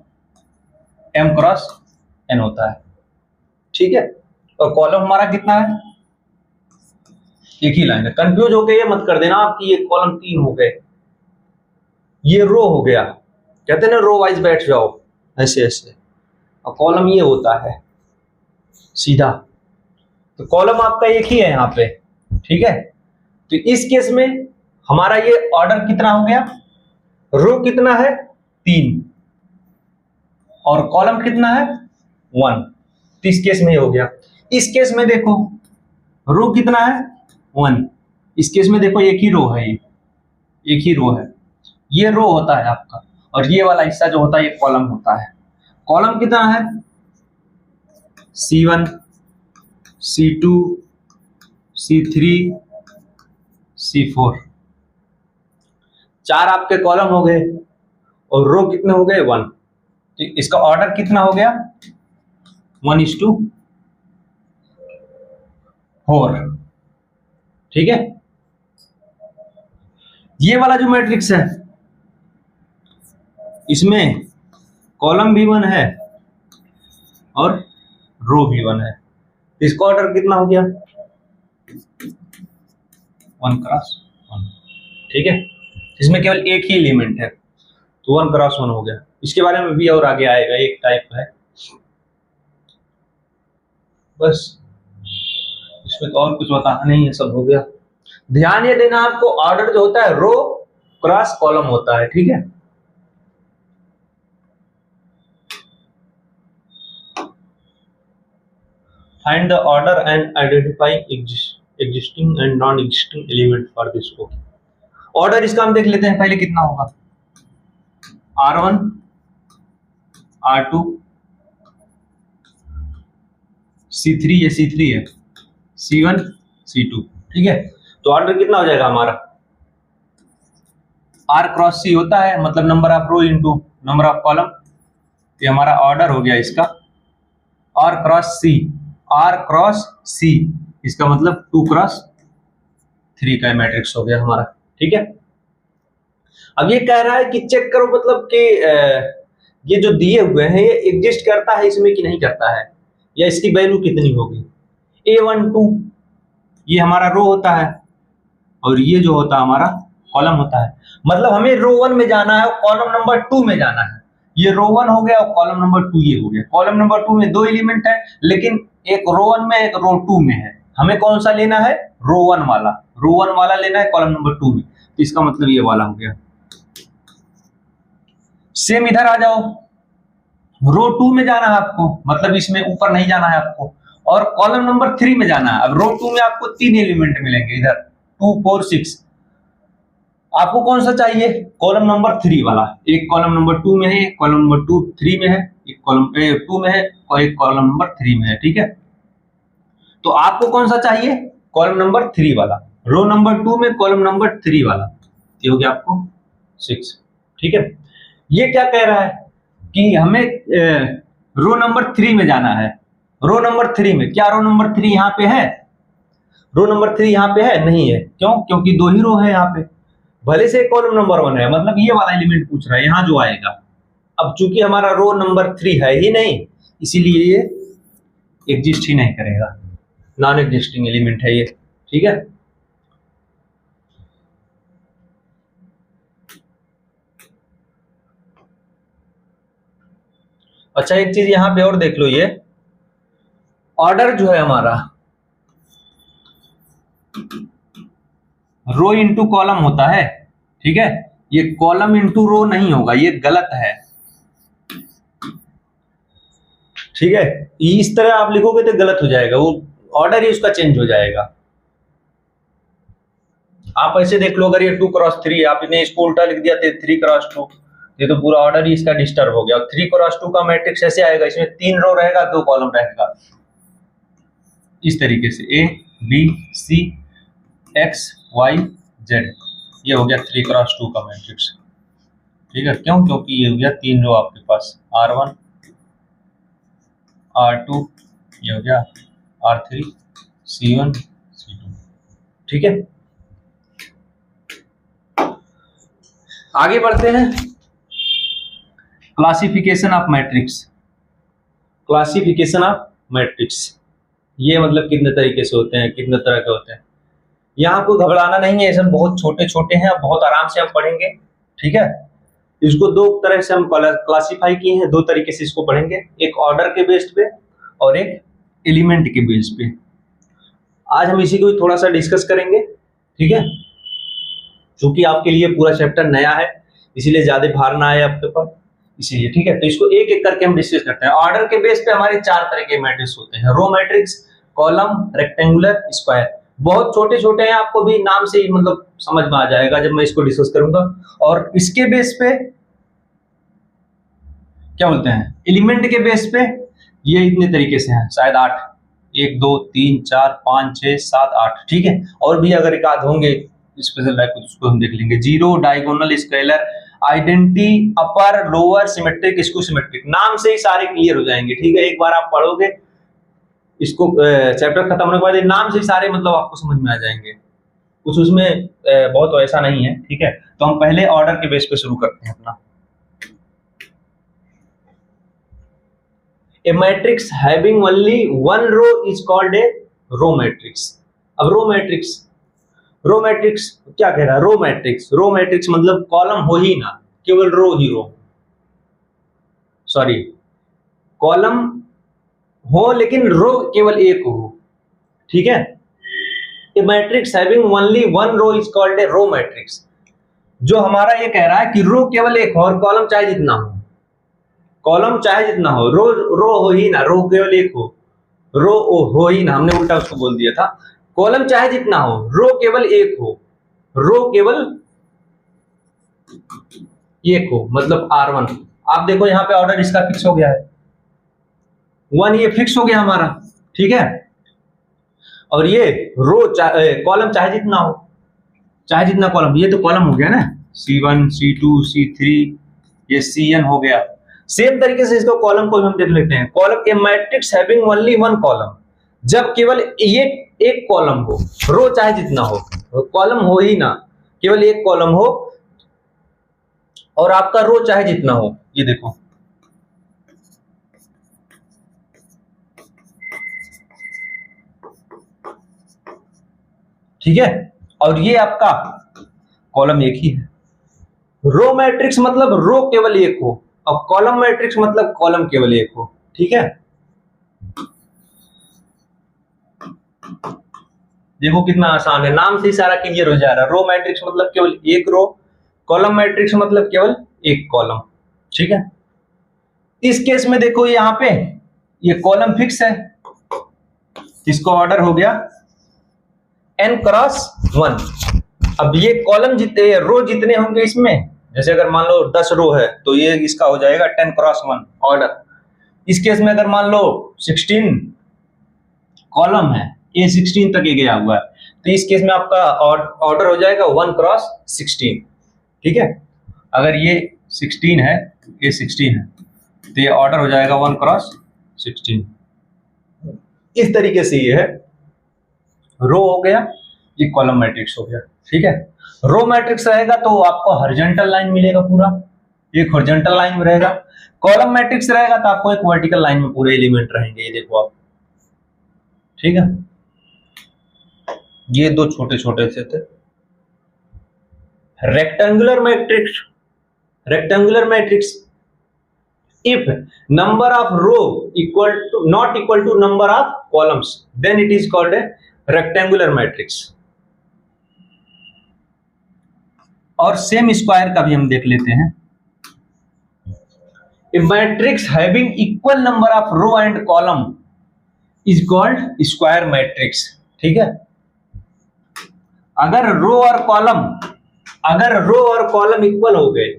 m cross n होता है, ठीक है। और कॉलम हमारा कितना है, एक ही लाइन है, कंफ्यूज होके ये मत कर देना आप कि ये कॉलम 3 हो गए, ये रो हो गया, कहते हैं ना रो वाइज बैठ जाओ ऐसे ऐसे, और कॉलम ये होता है सीधा, तो कॉलम आपका एक ही है यहाँ पे, ठीक है। तो इस केस में हमारा ये ऑर्डर कितना हो गया, रो कितना है 3 और कॉलम कितना है 1, तो इस केस में ये हो गया। इस केस में देखो रो कितना है 1, इस केस में देखो एक ही रो है, ये एक ही रो है, ये रो होता है आपका, और ये वाला हिस्सा जो होता है ये कॉलम होता है। कॉलम कितना है C1 C2 C3 C4, 4 आपके कॉलम हो गए और रो कितने हो गए 1, तो इसका ऑर्डर कितना हो गया 1:4, ठीक है। ये वाला जो मैट्रिक्स है इसमें कॉलम भी 1 है और रो भी 1 है, इसका ऑर्डर कितना हो गया 1 क्रॉस 1, ठीक है। इसमें केवल एक ही एलिमेंट है तो 1 क्रॉस 1 हो गया। इसके बारे में भी और आगे आएगा, एक टाइप है बस, इसमें तो और कुछ बताना नहीं है, सब हो गया। ध्यान ये देना आपको, ऑर्डर जो होता है रो क्रॉस कॉलम होता है, ठीक है। Find the order and identify existing and non-existing element for this code. Order इसका हम देख लेते हैं, पहले कितना होगा R1 R2 C3, ये C3 है, C1 C2, ठीक है। तो ऑर्डर कितना हो जाएगा हमारा, R क्रॉस C होता है, मतलब number of row into number of column, ये हमारा ऑर्डर हो गया इसका R cross C, R cross C, इसका मतलब 2 क्रॉस 3 का मैट्रिक्स हो गया हमारा, ठीक है। अब ये कह रहा है कि चेक करो, मतलब कि ये जो दिए हुए हैं ये एग्जिस्ट करता है इसमें कि नहीं करता है, या इसकी वैल्यू कितनी होगी। A12 ये हमारा रो होता है और ये जो होता है हमारा कॉलम होता है, मतलब हमें रो 1 में जाना है और कॉलम नंबर 2 में जाना है। ये रो 1 हो गया और कॉलम नंबर 2 ये हो गया। कॉलम नंबर 2 में 2 एलिमेंट है, लेकिन एक रो 1 में एक रो 2 में है, हमें कौन सा लेना है रो 1 वाला, रो 1 वाला लेना है कॉलम नंबर 2 में, तो इसका मतलब ये वाला हो गया। सेम इधर आ जाओ, रो 2 में जाना है आपको, मतलब इसमें ऊपर नहीं जाना है आपको, और कॉलम नंबर 3 में जाना है। अब रो 2 में आपको 3 एलिमेंट मिलेंगे, इधर 2 4 6, आपको कौन सा चाहिए? कॉलम नंबर 3 वाला। एक कॉलम नंबर 2 में है, एक कॉलम नंबर 3 में है, एक कॉलम 2 में है और एक कॉलम नंबर 3 में है। ठीक है, तो आपको कौन सा चाहिए? कॉलम नंबर 3 वाला, रो नंबर 2 में कॉलम नंबर 3 वाला। ये हो गया आपको 6। ठीक है, ये क्या कह रहा है कि हमें रो नंबर 3 में जाना है। रो नंबर 3 में, क्या रो नंबर 3 यहाँ पे है? रो नंबर 3 यहाँ पे है? नहीं है। क्यों? क्योंकि 2 ही रो है यहाँ पे। भले से कॉलम नंबर 1 है, मतलब ये वाला एलिमेंट पूछ रहा है, यहाँ जो आएगा। अब चूंकि हमारा रो नंबर 3 है ही नहीं, इसीलिए ये एग्जिस्ट ही नहीं करेगा, नॉन एग्जिस्टिंग एलिमेंट है ये। ठीक है, अच्छा एक चीज यहाँ पे और देख लो, ये ऑर्डर जो है हमारा रो इंटू कॉलम होता है। ठीक है, ये कॉलम इंटू रो नहीं होगा, ये गलत है। ठीक है, इस तरह आप लिखोगे तो गलत हो जाएगा, वो ऑर्डर ही उसका चेंज हो जाएगा। आप ऐसे देख लो, अगर ये 2 क्रॉस 3 आपने इसको उल्टा लिख दिया तो 3 क्रॉस 2, ये तो पूरा ऑर्डर ही इसका डिस्टर्ब हो गया। 3 क्रॉस 2 का मैट्रिक्स ऐसे आएगा, इसमें 3 रो रहेगा, 2 कॉलम रहेगा, इस तरीके से A B C X Y Z। ये हो गया 3 क्रॉस 2 का मैट्रिक्स। ठीक है, क्यों? क्योंकि ये हो गया 3 रो आपके पास, R1 R2, ये हो गया R3 C1 C2। ठीक है, आगे बढ़ते हैं। Classification of matrix. Classification of matrix, ये मतलब कितने तरीके से होते हैं, कितने तरह के होते हैं। यहाँ आपको घबराना नहीं है, ये सब बहुत छोटे छोटे हैं, बहुत आराम से हम पढ़ेंगे। ठीक है, इसको 2 तरह से हम क्लासिफाई किए हैं, 2 तरीके से इसको पढ़ेंगे, एक ऑर्डर के बेस्ड पे और एक एलिमेंट के बेस पे। आज हम इसी को थोड़ा सा डिस्कस करेंगे। ठीक है, क्योंकि आपके लिए पूरा चैप्टर नया है, इसीलिए ज्यादा भार ना आए आपके पास, इसीलिए। ठीक है, तो इसको एक एक करके हम डिस्कस करते हैं। ऑर्डर के बेस पे हमारे 4 तरह के मैट्रिक्स होते हैं, row matrix, column, rectangular, square. बहुत छोटे छोटे हैं, आपको भी नाम से ही मतलब समझ में आ जाएगा जब मैं इसको डिस्कस करूंगा। और इसके बेस पे क्या बोलते हैं, एलिमेंट के बेस पे ये इतने तरीके से हैं, शायद 8, 1 2 3 4 5 6 7 8। ठीक है, और भी अगर एक आध होंगे स्पेशल लाइक, उसको हम देख लेंगे। जीरो, डायगोनल, स्केलर, आइडेंटिटी, अपर, लोअर, सिमेट्रिक, स्क्यू सिमेट्रिक, नाम से ही सारे क्लियर हो जाएंगे। ठीक है, एक बार आप पढ़ोगे इसको, चैप्टर खत्म होने के बाद नाम से ही सारे मतलब आपको समझ में आ जाएंगे, कुछ उसमें बहुत ऐसा नहीं है। ठीक है, तो हम पहले ऑर्डर के बेस पे शुरू करते हैं अपना। A matrix having only one row is called a row matrix। अब रो मैट्रिक्स क्या कह रहा है? रो मैट्रिक्स मतलब कॉलम हो ही ना, केवल रो ही रो, सॉरी कॉलम हो लेकिन रो केवल एक हो। ठीक है, a matrix having only one row is called a row matrix. जो हमारा ये कह रहा है कि रो केवल एक हो और कॉलम चाहे जितना हो, कॉलम चाहे जितना हो, रो हो ही ना, रो केवल एक हो, रो हो ही ना, हमने उल्टा उसको बोल दिया था। कॉलम चाहे जितना हो, रो केवल एक हो, रो केवल एक हो, मतलब R1। आप देखो यहाँ पे ऑर्डर इसका फिक्स हो गया है, 1 ये फिक्स हो गया हमारा। ठीक है, और ये रो कॉलम चाहे जितना हो, चाहे जितना कॉलम, ये तो कॉलम हो गया ना, C1 C2 C3, ये Cn हो गया। सेम तरीके से इसको कॉलम को हम देख लेते हैं। Column A matrix having only one column, जब केवल ये एक कॉलम हो, रो चाहे जितना हो, कॉलम हो ही ना, केवल एक कॉलम हो और आपका रो चाहे जितना हो। ये देखो, ठीक है, और ये आपका कॉलम एक ही है। रो मैट्रिक्स मतलब रो केवल एक हो और कॉलम मैट्रिक्स मतलब कॉलम केवल एक हो। ठीक है, देखो कितना आसान है, नाम से ही सारा क्लियर हो जा रहा है। रो मैट्रिक्स मतलब केवल एक रो, कॉलम मैट्रिक्स मतलब केवल एक कॉलम। ठीक है, इस केस में देखो यहाँ पे ये कॉलम फिक्स है, इसको ऑर्डर हो गया n क्रॉस 1। अब ये कॉलम जितने रो जितने होंगे इसमें, जैसे अगर मान लो 10 रो है तो ये इसका हो जाएगा 10 क्रॉस 1 ऑर्डर। इस केस में अगर मान लो 16 कॉलम है, ये 16 तक ये गया हुआ है, तो इस केस में आपका ऑर्डर हो जाएगा 1 क्रॉस 16। ठीक है, अगर ये 16 है, ये 16 है, तो ये ऑर्डर हो जाएगा 1 क्रॉस 16। इस तरीके से ये है, रो हो गया, ये कॉलम मैट्रिक्स हो गया। ठीक है, रो मैट्रिक्स रहेगा तो आपको हॉरिजॉन्टल लाइन मिलेगा, पूरा एक हॉरिजॉन्टल लाइन में रहेगा। कॉलम मैट्रिक्स रहेगा तो आपको एक वर्टिकल लाइन में पूरे एलिमेंट रहेंगे, ये देखो आप। ठीक है, ये दो छोटे छोटे से थे। Rectangular matrix, rectangular matrix if number of row not equal to number of columns, then it is called a rectangular matrix। और सेम स्क्वायर का भी हम देख लेते हैं। A matrix having equal number of row and column is called square matrix। ठीक है, अगर रो और कॉलम इक्वल हो गए,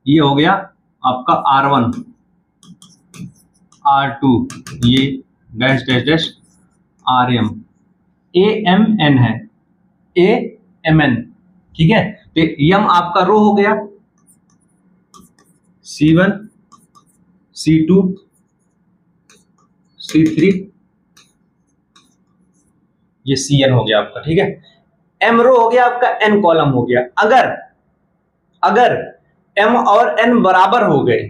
ये हो गया आपका R1 R2, ये dash dash dash RM, AMN है, AMN। ठीक है, तो M आपका रो हो गया, C1 C2 C3, ये CN हो गया आपका। ठीक है, M रो हो गया आपका, N कॉलम हो गया। अगर M और N बराबर हो गए,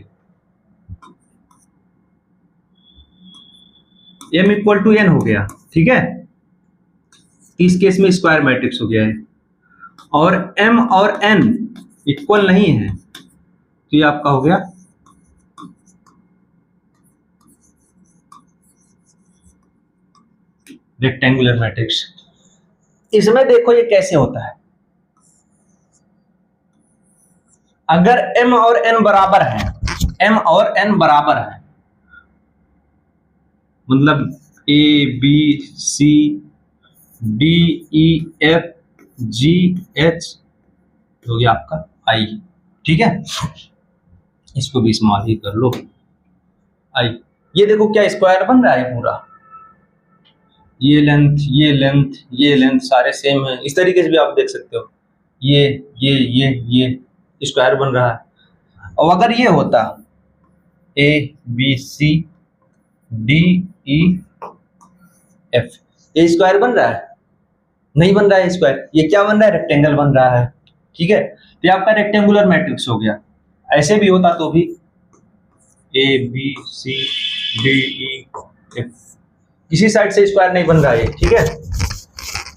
M इक्वल टू N हो गया। ठीक है, इस केस में स्क्वायर मैट्रिक्स हो गया है। और M और N इक्वल नहीं है तो ये आपका हो गया रेक्टेंगुलर मैट्रिक्स। इसमें देखो ये कैसे होता है, अगर M और N बराबर है, M और N बराबर है, मतलब A B C D E F G H हो गया आपका I। ठीक है, इसको भी इस्तेमाल ही कर लो I। ये देखो क्या स्क्वायर बन रहा है पूरा, ये लेंथ ये लेंथ ये लेंथ सारे सेम है। इस तरीके से भी आप देख सकते हो, ये स्क्वायर बन रहा है। और अगर ये होता A B C D E F, ये स्क्वायर बन रहा है? नहीं बन रहा है स्क्वायर, ये क्या बन रहा है? रेक्टेंगल बन रहा है। ठीक है, तो ये आपका रेक्टेंगुलर मैट्रिक्स हो गया। ऐसे भी होता तो भी A B C D E F, किसी साइड से स्क्वायर नहीं बन रहा है। ठीक है,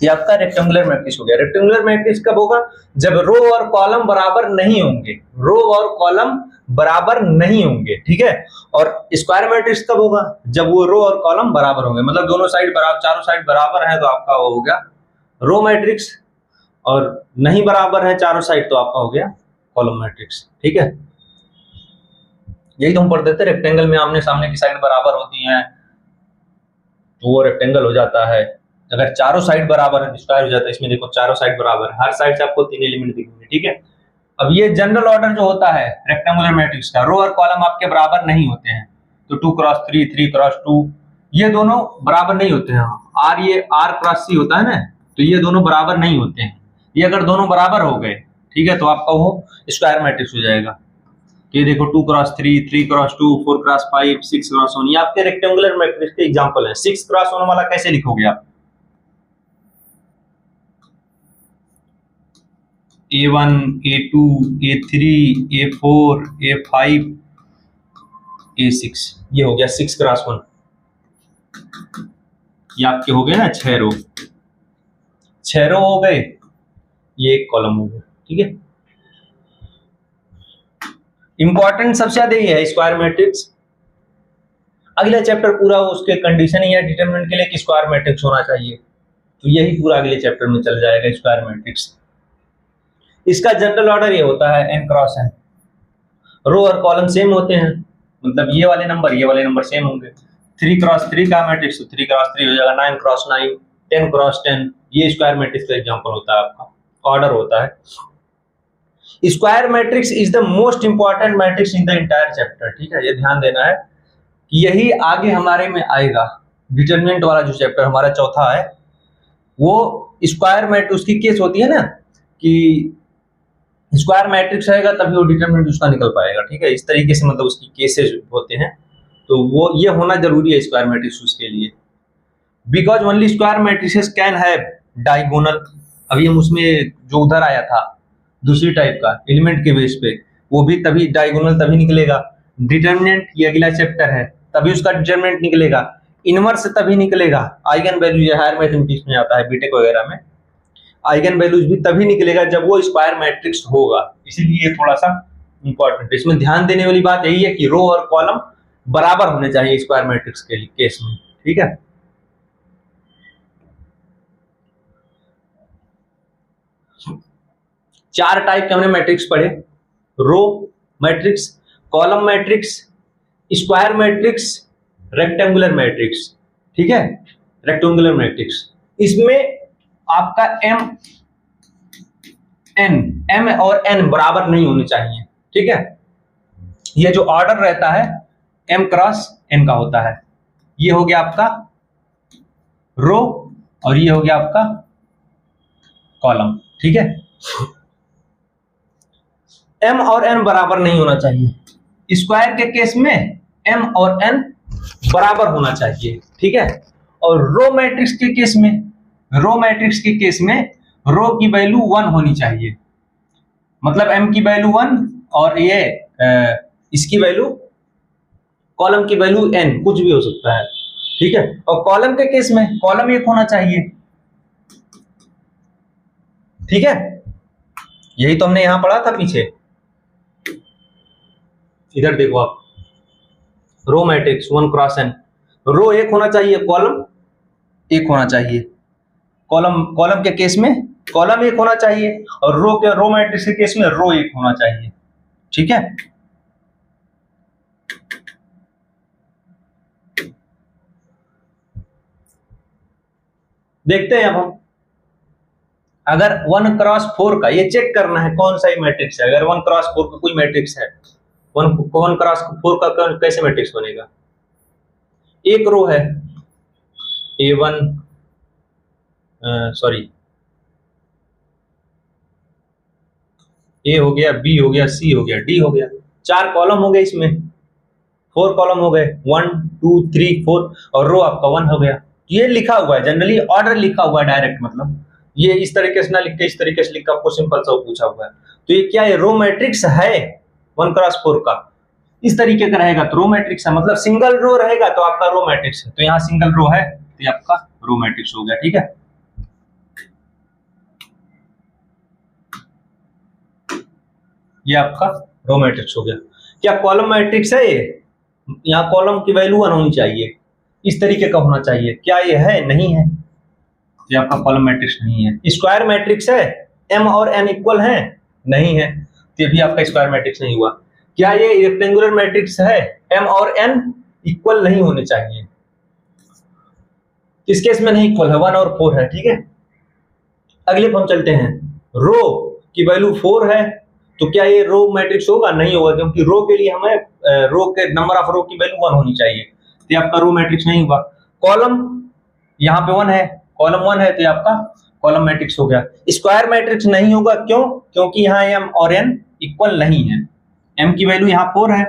ये आपका रेक्टेंगुलर मैट्रिक्स हो गया। रेक्टेंगुलर मैट्रिक्स कब होगा? जब रो और कॉलम बराबर नहीं होंगे, रो और कॉलम बराबर नहीं होंगे। ठीक है, और स्क्वायर मैट्रिक्स कब होगा? जब वो रो और कॉलम बराबर होंगे, मतलब दोनों साइड बराबर, चारों साइड बराबर है तो आपका वो हो गया रो मैट्रिक्स, और नहीं बराबर है चारों साइड तो आपका हो गया कॉलम मैट्रिक्स। ठीक है, यही तो हम पढ़ते थे, रेक्टेंगल में आमने सामने की साइड बराबर होती हैं तो वो रेक्टेंगल हो जाता है। अगर चारों साइड बराबर है स्क्वायर हो जाता है। इसमें देखो चारों साइड बराबर है, हर साइड से आपको 3 एलिमेंट दिखेंगे। ठीक है, अब ये जनरल ऑर्डर जो होता है रेक्टेंगुलर मैट्रिक्स का, रो और कॉलम आपके बराबर नहीं होते हैं तो 2 क्रॉस 3 3 क्रॉस 2 ये दोनों बराबर नहीं होते हैं। आर, ये R क्रॉस C होता है ना, तो ये दोनों बराबर नहीं होते हैं। ये अगर दोनों बराबर हो गए, ठीक है, तो आपका वो स्क्वायर मैट्रिक्स हो जाएगा। ये देखो 2 क्रॉस 3 3 क्रॉस 2 4 क्रॉस 5 6 क्रॉस 1, ये आपके रेक्टेंगुलर मैट्रिक्स के एग्जांपल है। 6 क्रॉस 1 वाला कैसे लिखोगे आप? A1 A2 A3 A4 A5 A6, ये हो गया 6 क्रॉस 1। ये आपके हो गए ना 6 रो, 6 रो हो गए, ये एक कॉलम हो गया, ठीक है। इंपॉर्टेंट सबसे ज्यादा ये है स्क्वायर मैट्रिक्स। अगला चैप्टर पूरा उसके कंडीशन ही है डिटरमिनेंट के लिए कि स्क्वायर मैट्रिक्स होना चाहिए, तो यही पूरा अगले चैप्टर में चल जाएगा स्क्वायर मैट्रिक्स। इसका जनरल ऑर्डर ये होता है n क्रॉस n, रो और कॉलम सेम होते हैं, मतलब ये वाले नंबर सेम होंगे। 3 क्रॉस 3 का मैट्रिक्स तो 3 क्रॉस 3 हो जाएगा, 9 क्रॉस 9, 10 क्रॉस 10, ये स्क्वायर मैट्रिक्स का एग्जांपल होता है, आपका ऑर्डर होता है। Square matrix is the most important matrix in the entire chapter, ठीक है, ये ध्यान देना है कि यही आगे हमारे में आएगा। डिटरमिनेंट वाला जो चैप्टर हमारा चौथा है, वो स्क्वायर मैट्रिक्स की केस होती है ना, कि स्क्वायर मैट्रिक्स रहेगा तभी वो डिटरमिनेंट उसका निकल पाएगा, ठीक है, इस तरीके से मतलब उसकी केसेस होते हैं, तो वो ये होना जरूरी है स्क्वायर मैट्रिक्स उसके लिए। Because only square matrix can have diagonal, अभी हम उसमें जो उधर आया था दूसरी टाइप का एलिमेंट के बेस पे, वो भी तभी डायगोनल तभी निकलेगा। डिटरमिनेंट ये अगला चैप्टर है, तभी उसका डिटरमिनेंट निकलेगा। इनवर्स तभी निकलेगा, आइगन वैल्यू ये हायर मैथमेटिक्स में आता है, बीटेक वगैरह में आइगन वैल्यूज भी तभी निकलेगा जब वो स्क्वायर मैट्रिक्स होगा, इसीलिए थोड़ा सा इंपॉर्टेंट है। इसमें ध्यान देने वाली बात यही है कि रो और कॉलम बराबर होने चाहिए स्क्वायर मैट्रिक्स के लिए केस में, ठीक है। चार टाइप के हमने मैट्रिक्स पढ़े, row matrix, column matrix, square matrix, rectangular matrix, ठीक है, रेक्टेंगुलर मैट्रिक्स। इसमें आपका एम और एन बराबर नहीं होने चाहिए, ठीक है। ये जो ऑर्डर रहता है एम क्रॉस एन का होता है, ये हो गया आपका रो और ये हो गया आपका कॉलम, ठीक है। एम और एन बराबर नहीं होना चाहिए। स्क्वायर के केस में एम और एन बराबर होना चाहिए, ठीक है। और रो मैट्रिक्स के केस में, रो मैट्रिक्स के केस में रो की वैल्यू 1 होनी चाहिए, मतलब m की वैल्यू 1 और ये इसकी वैल्यू, कॉलम की वैल्यू n, कुछ भी हो सकता है, ठीक है। और कॉलम के केस में कॉलम 1 होना चाहिए, ठीक है। यही तो हमने यहां पढ़ा था पीछे, इधर देखो आप, रो मैट्रिक्स 1 क्रॉस n, रो 1 होना चाहिए, कॉलम 1 होना चाहिए। कॉलम के केस में कॉलम 1 होना चाहिए और रो मैट्रिक्स के केस में रो 1 होना चाहिए, ठीक है। देखते हैं अब हम, अगर 1 क्रॉस 4 का, ये चेक करना है कौन सा ही मैट्रिक्स है। अगर 1 क्रॉस 4 का कोई मैट्रिक्स है, 1 क्रॉस 4 का कैसे मैट्रिक्स बनेगा? एक रो है A1, सॉरी ए हो गया, बी हो गया, सी हो गया, डी हो गया, 4 कॉलम हो गए, इसमें 4 कॉलम हो गए, 1 2 3 4, और रो आपका 1 हो गया। ये लिखा हुआ है, जनरली ऑर्डर लिखा हुआ है डायरेक्ट, मतलब ये इस तरीके से ना लिख के इस तरीके से लिख के आपको सिंपल सा पूछा हुआ है। तो ये क्या है, रो मैट्रिक्स है 1 क्रॉस 4 का, इस तरीके का रहेगा तो रो मैट्रिक्स है, मतलब सिंगल रो रहेगा तो आपका रो मैट्रिक्स है। तो यहाँ सिंगल रो है तो ये आपका रो मैट्रिक्स हो गया, ठीक है। ये आपका रो मैट्रिक्स हो गया। क्या कॉलम मैट्रिक्स है ये? यहाँ कॉलम की वैल्यू 1 होनी चाहिए, इस तरीके का होना चाहिए। क्या ये है? नहीं है, ये आपका कॉलम मैट्रिक्स नहीं है। स्क्वायर मैट्रिक्स है, m और n इक्वल है, नहीं है, तो ये भी आपका स्क्वायर मैट्रिक्स नहीं हुआ। क्या ये रेक्टेंगुलर मैट्रिक्स है? m और n इक्वल नहीं होने चाहिए, इस केस में नहीं इक्वल है, 1 और 4 है, ठीक है। अगले पर हम चलते हैं, रो की वैल्यू 4 है तो क्या ये रो मैट्रिक्स होगा? नहीं होगा, क्योंकि रो के लिए हमें रो के नंबर ऑफ रो की वैल्यू 1 होनी चाहिए, तो आपका रो मैट्रिक्स नहीं हुआ। कॉलम यहाँ पे 1 है, कॉलम 1 है, तो आपका कॉलम मैट्रिक्स हो गया। स्क्वायर मैट्रिक्स नहीं होगा, क्यों? क्योंकि यहाँ m और n इक्वल नहीं है, m की वैल्यू यहाँ 4 है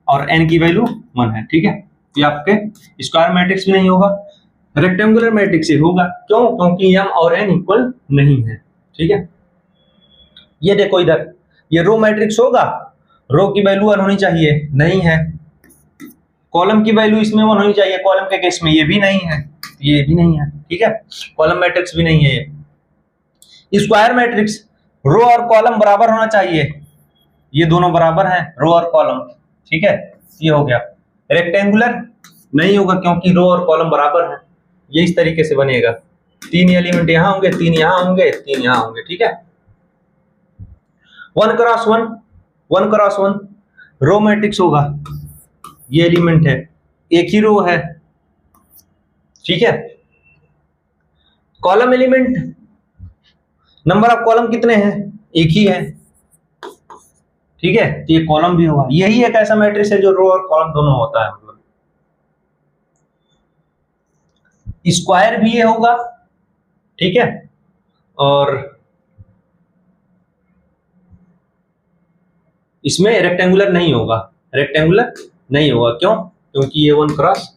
और n की वैल्यू 1 है, ठीक है। ये आपके स्क्वायर मैट्रिक्स भी नहीं होगा। रेक्टेंगुलर मैट्रिक्स ही होगा, क्यों? क्योंकि m और n इक्वल नहीं है, ठीक है। ये देखो इधर, ये रो मैट्रिक्स होगा, रो की वैल्यू 1 होनी चाहिए, नहीं है, कॉलम की वैल्यू इसमें 1 होनी चाहिए, कॉलम के केस में ये भी नहीं है, ये भी नहीं है, ठीक है, कॉलम मैट्रिक्स भी नहीं है ये। स्क्वायर मैट्रिक्स रो और कॉलम बराबर होना चाहिए, ये दोनों बराबर हैं, रो और कॉलम, ठीक है, ये हो गया। रेक्टेंगुलर नहीं होगा क्योंकि रो और कॉलम बराबर है, ये इस तरीके से बनेगा, 3 एलिमेंट यहां होंगे, 3 यहां होंगे, 3 यहां होंगे, ठीक है। 1 क्रॉस 1, 1 क्रॉस 1 रो मैट्रिक्स होगा, ये एलिमेंट है, एक ही रो है, ठीक है। Column element, number of column कितने हैं, एक ही है, ठीक है, तो ये कॉलम भी होगा, यही एक ऐसा मैट्रिक्स है जो रो और कॉलम दोनों होता है, मतलब स्क्वायर भी ये होगा, ठीक है, और इसमें रेक्टेंगुलर नहीं होगा, रेक्टेंगुलर नहीं होगा, क्यों, क्योंकि ये 1 क्रॉस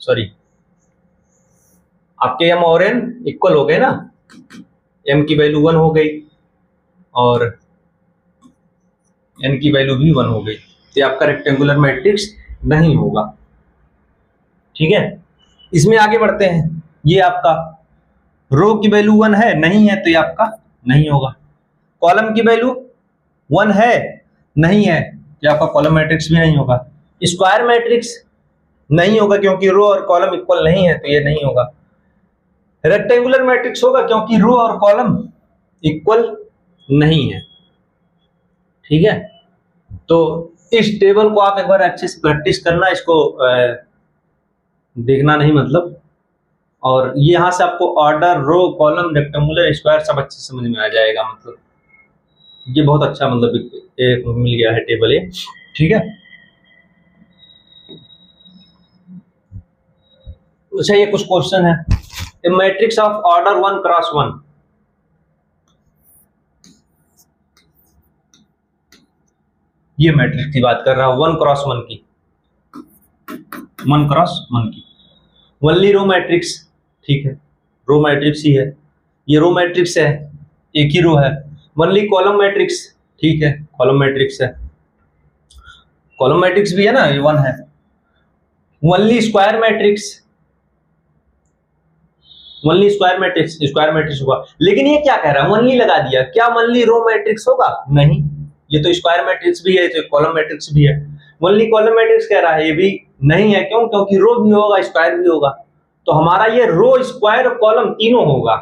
सॉरी आपके m और n इक्वल हो गए ना, m की वैल्यू 1 हो गई और n की वैल्यू भी 1 हो गई, तो आपका रेक्टेंगुलर मैट्रिक्स नहीं होगा, ठीक है। इसमें आगे बढ़ते हैं, ये आपका रो की वैल्यू 1 है, नहीं है, तो ये आपका नहीं होगा। कॉलम की वैल्यू 1 है, नहीं है, ये आपका कॉलम मैट्रिक्स भी नहीं होगा। स्क्वायर मैट्रिक्स नहीं होगा क्योंकि रो और कॉलम इक्वल नहीं है, तो ये नहीं होगा। रेक्टेंगुलर मैट्रिक्स होगा क्योंकि रो और कॉलम इक्वल नहीं है, ठीक है। तो इस टेबल को आप एक बार अच्छे से प्रैक्टिस करना, इसको देखना नहीं मतलब, और यहां से आपको ऑर्डर, रो, कॉलम, रेक्टेंगुलर, स्क्वायर सब अच्छे समझ में आ जाएगा, मतलब ये बहुत अच्छा मतलब एक मिल गया है टेबल ये, ठीक है। अच्छा, ये कुछ क्वेश्चन है, a matrix of order 1 cross 1, ये मैट्रिक्स की बात कर रहा हूं, 1 क्रॉस 1 की, 1 क्रॉस 1 की वनली रो मैट्रिक्स, ठीक है, रो मैट्रिक्स ही है, ये रो मैट्रिक्स है, एक ही रो है। वनली कॉलम मैट्रिक्स, ठीक है, कॉलम मैट्रिक्स है, कॉलम मैट्रिक्स भी है ना, ये 1 है। Only square matrix, only square matrix, square matrix होगा, लेकिन ये क्या कह रहा है, वनली लगा दिया, क्या वनली रो मैट्रिक्स होगा, नहीं, ये तो स्क्वायर मैट्रिक्स भी है, तो कॉलम मैट्रिक्स भी है। वनली कॉलम मैट्रिक्स कह रहा है, ये भी नहीं है, क्यों, क्योंकि रो भी होगा, स्क्वायर भी होगा, तो हमारा ये रो, स्क्वायर और कॉलम तीनों होगा,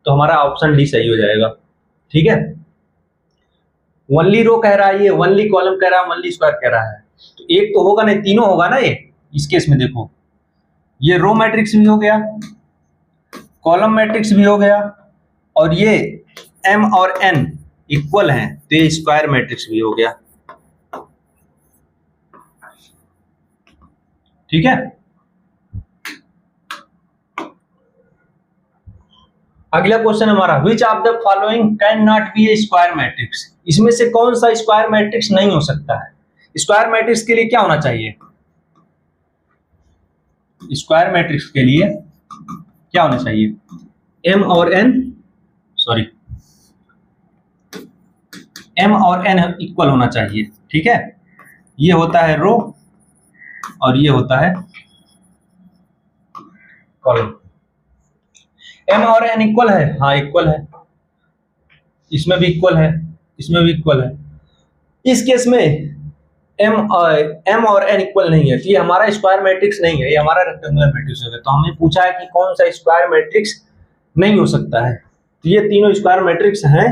तो हमारा ऑप्शन डी सही हो जाएगा, ठीक है। वनली रो कह रहा है ये, वनली कॉलम कह रहा है, वनली स्क्वायर कह रहा है, तो एक तो होगा नहीं, तीनों होगा ना ये। इस केस में देखो, ये रो मैट्रिक्स भी हो गया, कॉलम मैट्रिक्स भी हो गया, और ये m और n इक्वल हैं, तो ये स्क्वायर मैट्रिक्स भी हो गया, ठीक है। अगला क्वेश्चन हमारा, which of the following can not be A square matrix, इसमें से कौन सा स्क्वायर मैट्रिक्स नहीं हो सकता है। स्क्वायर मैट्रिक्स के लिए क्या होना चाहिए, स्क्वायर मैट्रिक्स के लिए क्या होना चाहिए, m और n सॉरी m और n इक्वल होना चाहिए, ठीक है। ये होता है रो और ये होता है कॉलम। m और n इक्वल है, हाँ इक्वल है, इसमें भी इक्वल है, इसमें भी इक्वल है। इस केस में m और n इक्वल नहीं है, तो ये हमारा स्क्वायर मैट्रिक्स नहीं है, ये हमारा रेक्टेंगुलर मैट्रिक्स होगा। तो हमें पूछा है कि कौन सा स्क्वायर मैट्रिक्स नहीं हो सकता है, तो ये तीनों स्क्वायर मैट्रिक्स हैं,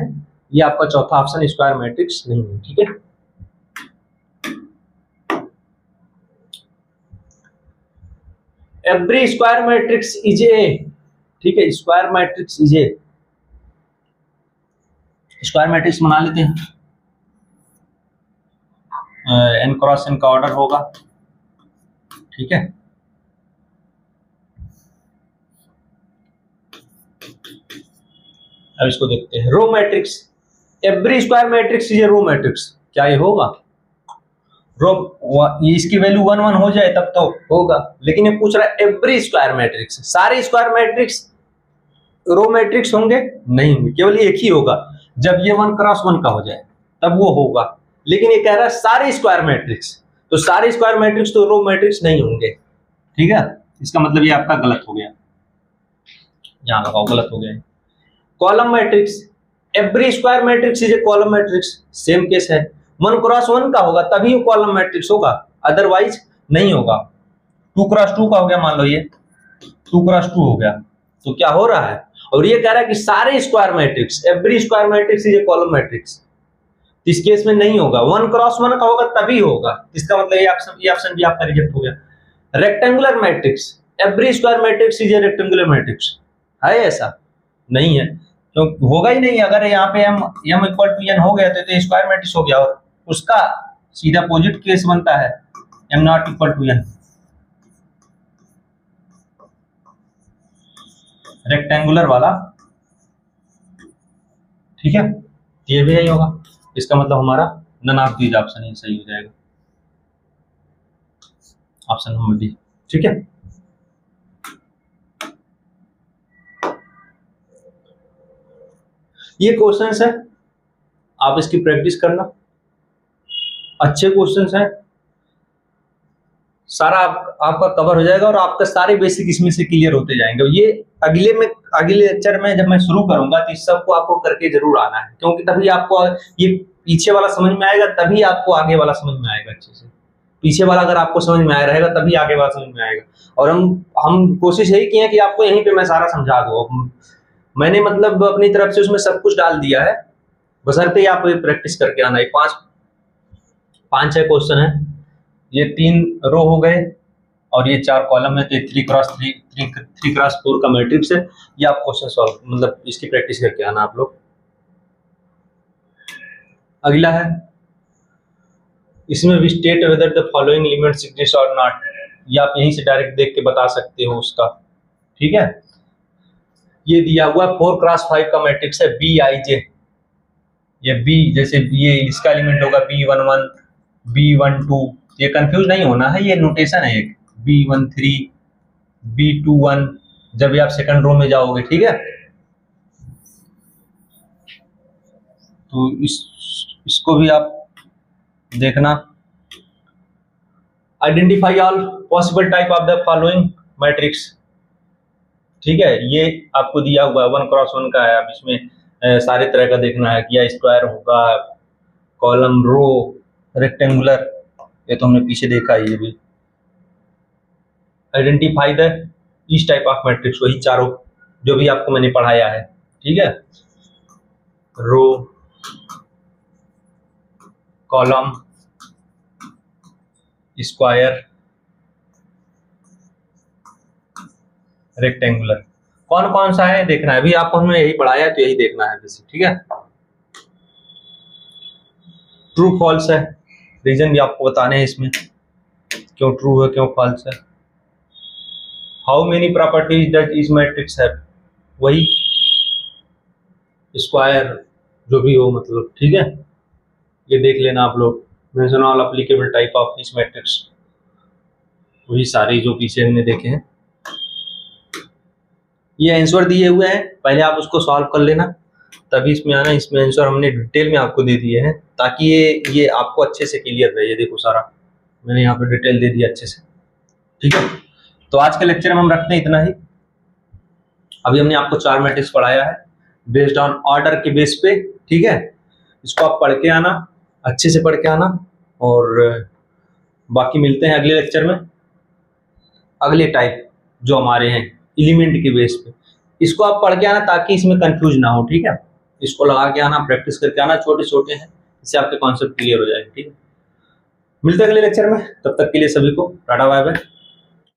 ये आपका चौथा ऑप्शन स्क्वायर मैट्रिक्स नहीं है, ठीक है। Every square matrix is a, ठीक है, square matrix is a, square matrix बना लेते हैं, n क्रॉस n का ऑर्डर होगा, ठीक है। अब इसको देखते हैं, row matrix, every square matrix ये रो मैट्रिक्स, क्या ये होगा रो, ये इसकी वैल्यू 1 1 हो जाए तब तो होगा, लेकिन ये पूछ रहा है एवरी स्क्वायर मैट्रिक्स, सारे स्क्वायर मैट्रिक्स रो मैट्रिक्स होंगे, नहीं होंगे, केवल एक ही होगा, जब ये 1 क्रॉस 1 का हो जाए तब वो होगा, लेकिन ये कह रहा है सारे स्क्वायर मैट्रिक्स, तो सारे स्क्वायर मैट्रिक्स तो रो मैट्रिक्स नहीं होंगे, ठीक है। इसका मतलब ये आपका गलत हो गया, यहाँ लगाओ गलत हो गया। Column matrix, every square matrix is A column matrix, same case है। 1 क्रॉस 1 का होगा तभी वो कॉलम मैट्रिक्स होगा, अदरवाइज नहीं होगा। 2 क्रॉस 2 का हो गया, मान लो ये 2 क्रॉस 2 हो गया, तो क्या हो रहा है, और ये कह रहा है कि सारे square matrix, every square matrix is A column matrix, इस केस में नहीं होगा। 1 क्रॉस 1 का होगा तभी होगा, इसका मतलब ये ऑप्शन भी आपका रिजेक्ट हो गया। Rectangular matrix, every square matrix is a rectangular matrix, है ऐसा? नहीं है, तो होगा ही नहीं। अगर यहाँ पे m इक्वल टू n हो गया तो स्क्वायर मैट्रिक्स हो गया, और उसका सीधा अपोजिट केस बनता है m not equal to n, rectangular वाला, ठीक है। ये भी नहीं होगा, इसका मतलब हमारा नन ऑफ दीज ऑप्शन ही सही हो जाएगा, ऑप्शन नंबर डी, ठीक है। ये क्वेश्चंस है, आप इसकी प्रैक्टिस करना, अच्छे क्वेश्चंस हैं, सारा आपका कवर हो जाएगा और आपका सारे बेसिक इसमें से क्लियर होते जाएंगे। ये अगले लेक्चर में जब मैं शुरू करूंगा तो इस सबको आपको करके जरूर आना है, क्योंकि तभी आपको ये पीछे वाला समझ में आएगा, तभी आपको आगे वाला समझ में आएगा अच्छे से। पीछे वाला अगर आपको समझ में आया रहेगा तभी आगे वाला समझ में आएगा। और हम कोशिश यही की है कि आपको यहीं पे मैं सारा समझा दूं। मैंने मतलब अपनी तरफ से उसमें सब कुछ डाल दिया है, बशर्ते आप प्रैक्टिस करके आना। 5-6 क्वेश्चन है, ये 3 रो हो गए और ये 4 कॉलम है, तो 3x4 का मैट्रिक्स है। ये आप क्वेश्चन सॉल्व मतलब इसकी प्रैक्टिस करके आना आप लोग। अगला है, इसमें भी state whether the following elements exist और नॉट, ये आप यहीं से डायरेक्ट देख के बता सकते हो उसका, ठीक है। ये दिया हुआ 4x5 का मैट्रिक्स है Bij, ये B जैसे ये इसका एलिमेंट होगा B11, B12, ये कंफ्यूज नहीं होना है, ये नोटेशन है एक B13, B21 जब भी आप सेकंड रो में जाओगे, ठीक है। तो इसको भी आप देखना। Identify all possible type of the following matrix, ठीक है। ये आपको दिया हुआ है 1x1 का है, अब इसमें सारे तरह का देखना है कि या स्क्वायर होगा, कॉलम, रो, रेक्टेंगुलर, ये तो हमने पीछे देखा है। ये भी identify the each type of matrix, वही चारों जो भी आपको मैंने पढ़ाया है, ठीक है। रो, कॉलम, स्क्वायर, रेक्टेंगुलर, कौन कौन सा है देखना है। अभी आपको हमने यही पढ़ाया है तो यही देखना है बेसिक, ठीक है। ट्रू फॉल्स है, रीजन भी आपको बताने हैं इसमें, क्यों ट्रू है क्यों फॉल्स है। हाउ मेनी प्रॉपर्टीज डज इस मैट्रिक्स है, वही स्क्वायर जो भी हो मतलब, ठीक है। ये देख लेना आप लोग। Mention all applicable type of this matrix, वही सारे जो पीछे हमने देखे हैं। ये आंसर दिए हुए हैं, पहले आप उसको सॉल्व कर लेना तभी इसमें आना। इसमें आंसर हमने डिटेल में आपको दे दिए हैं ताकि ये आपको अच्छे से क्लियर रहे। ये देखो सारा मैंने यहाँ पे डिटेल दे दिया अच्छे से, ठीक है। तो आज के लेक्चर में हम रखते हैं इतना ही। अभी हमने आपको 4 मैट्रिक्स पढ़ाया है बेस्ड ऑन ऑर्डर के बेस पे, ठीक है। इसको आप पढ़ के आना, अच्छे से पढ़ के आना, और बाकी मिलते हैं अगले लेक्चर में। अगले टाइप जो हमारे हैं एलिमेंट के बेस पे, इसको आप पढ़ के आना ताकि इसमें कंफ्यूज ना हो, ठीक है। इसको लगा के आना, प्रैक्टिस करके आना, छोटे छोटे हैं, इससे आपके कॉन्सेप्ट क्लियर हो जाएंगे, ठीक है। मिलते हैं अगले लेक्चर में, तब तक के लिए सभी को टाटा बाय बाय।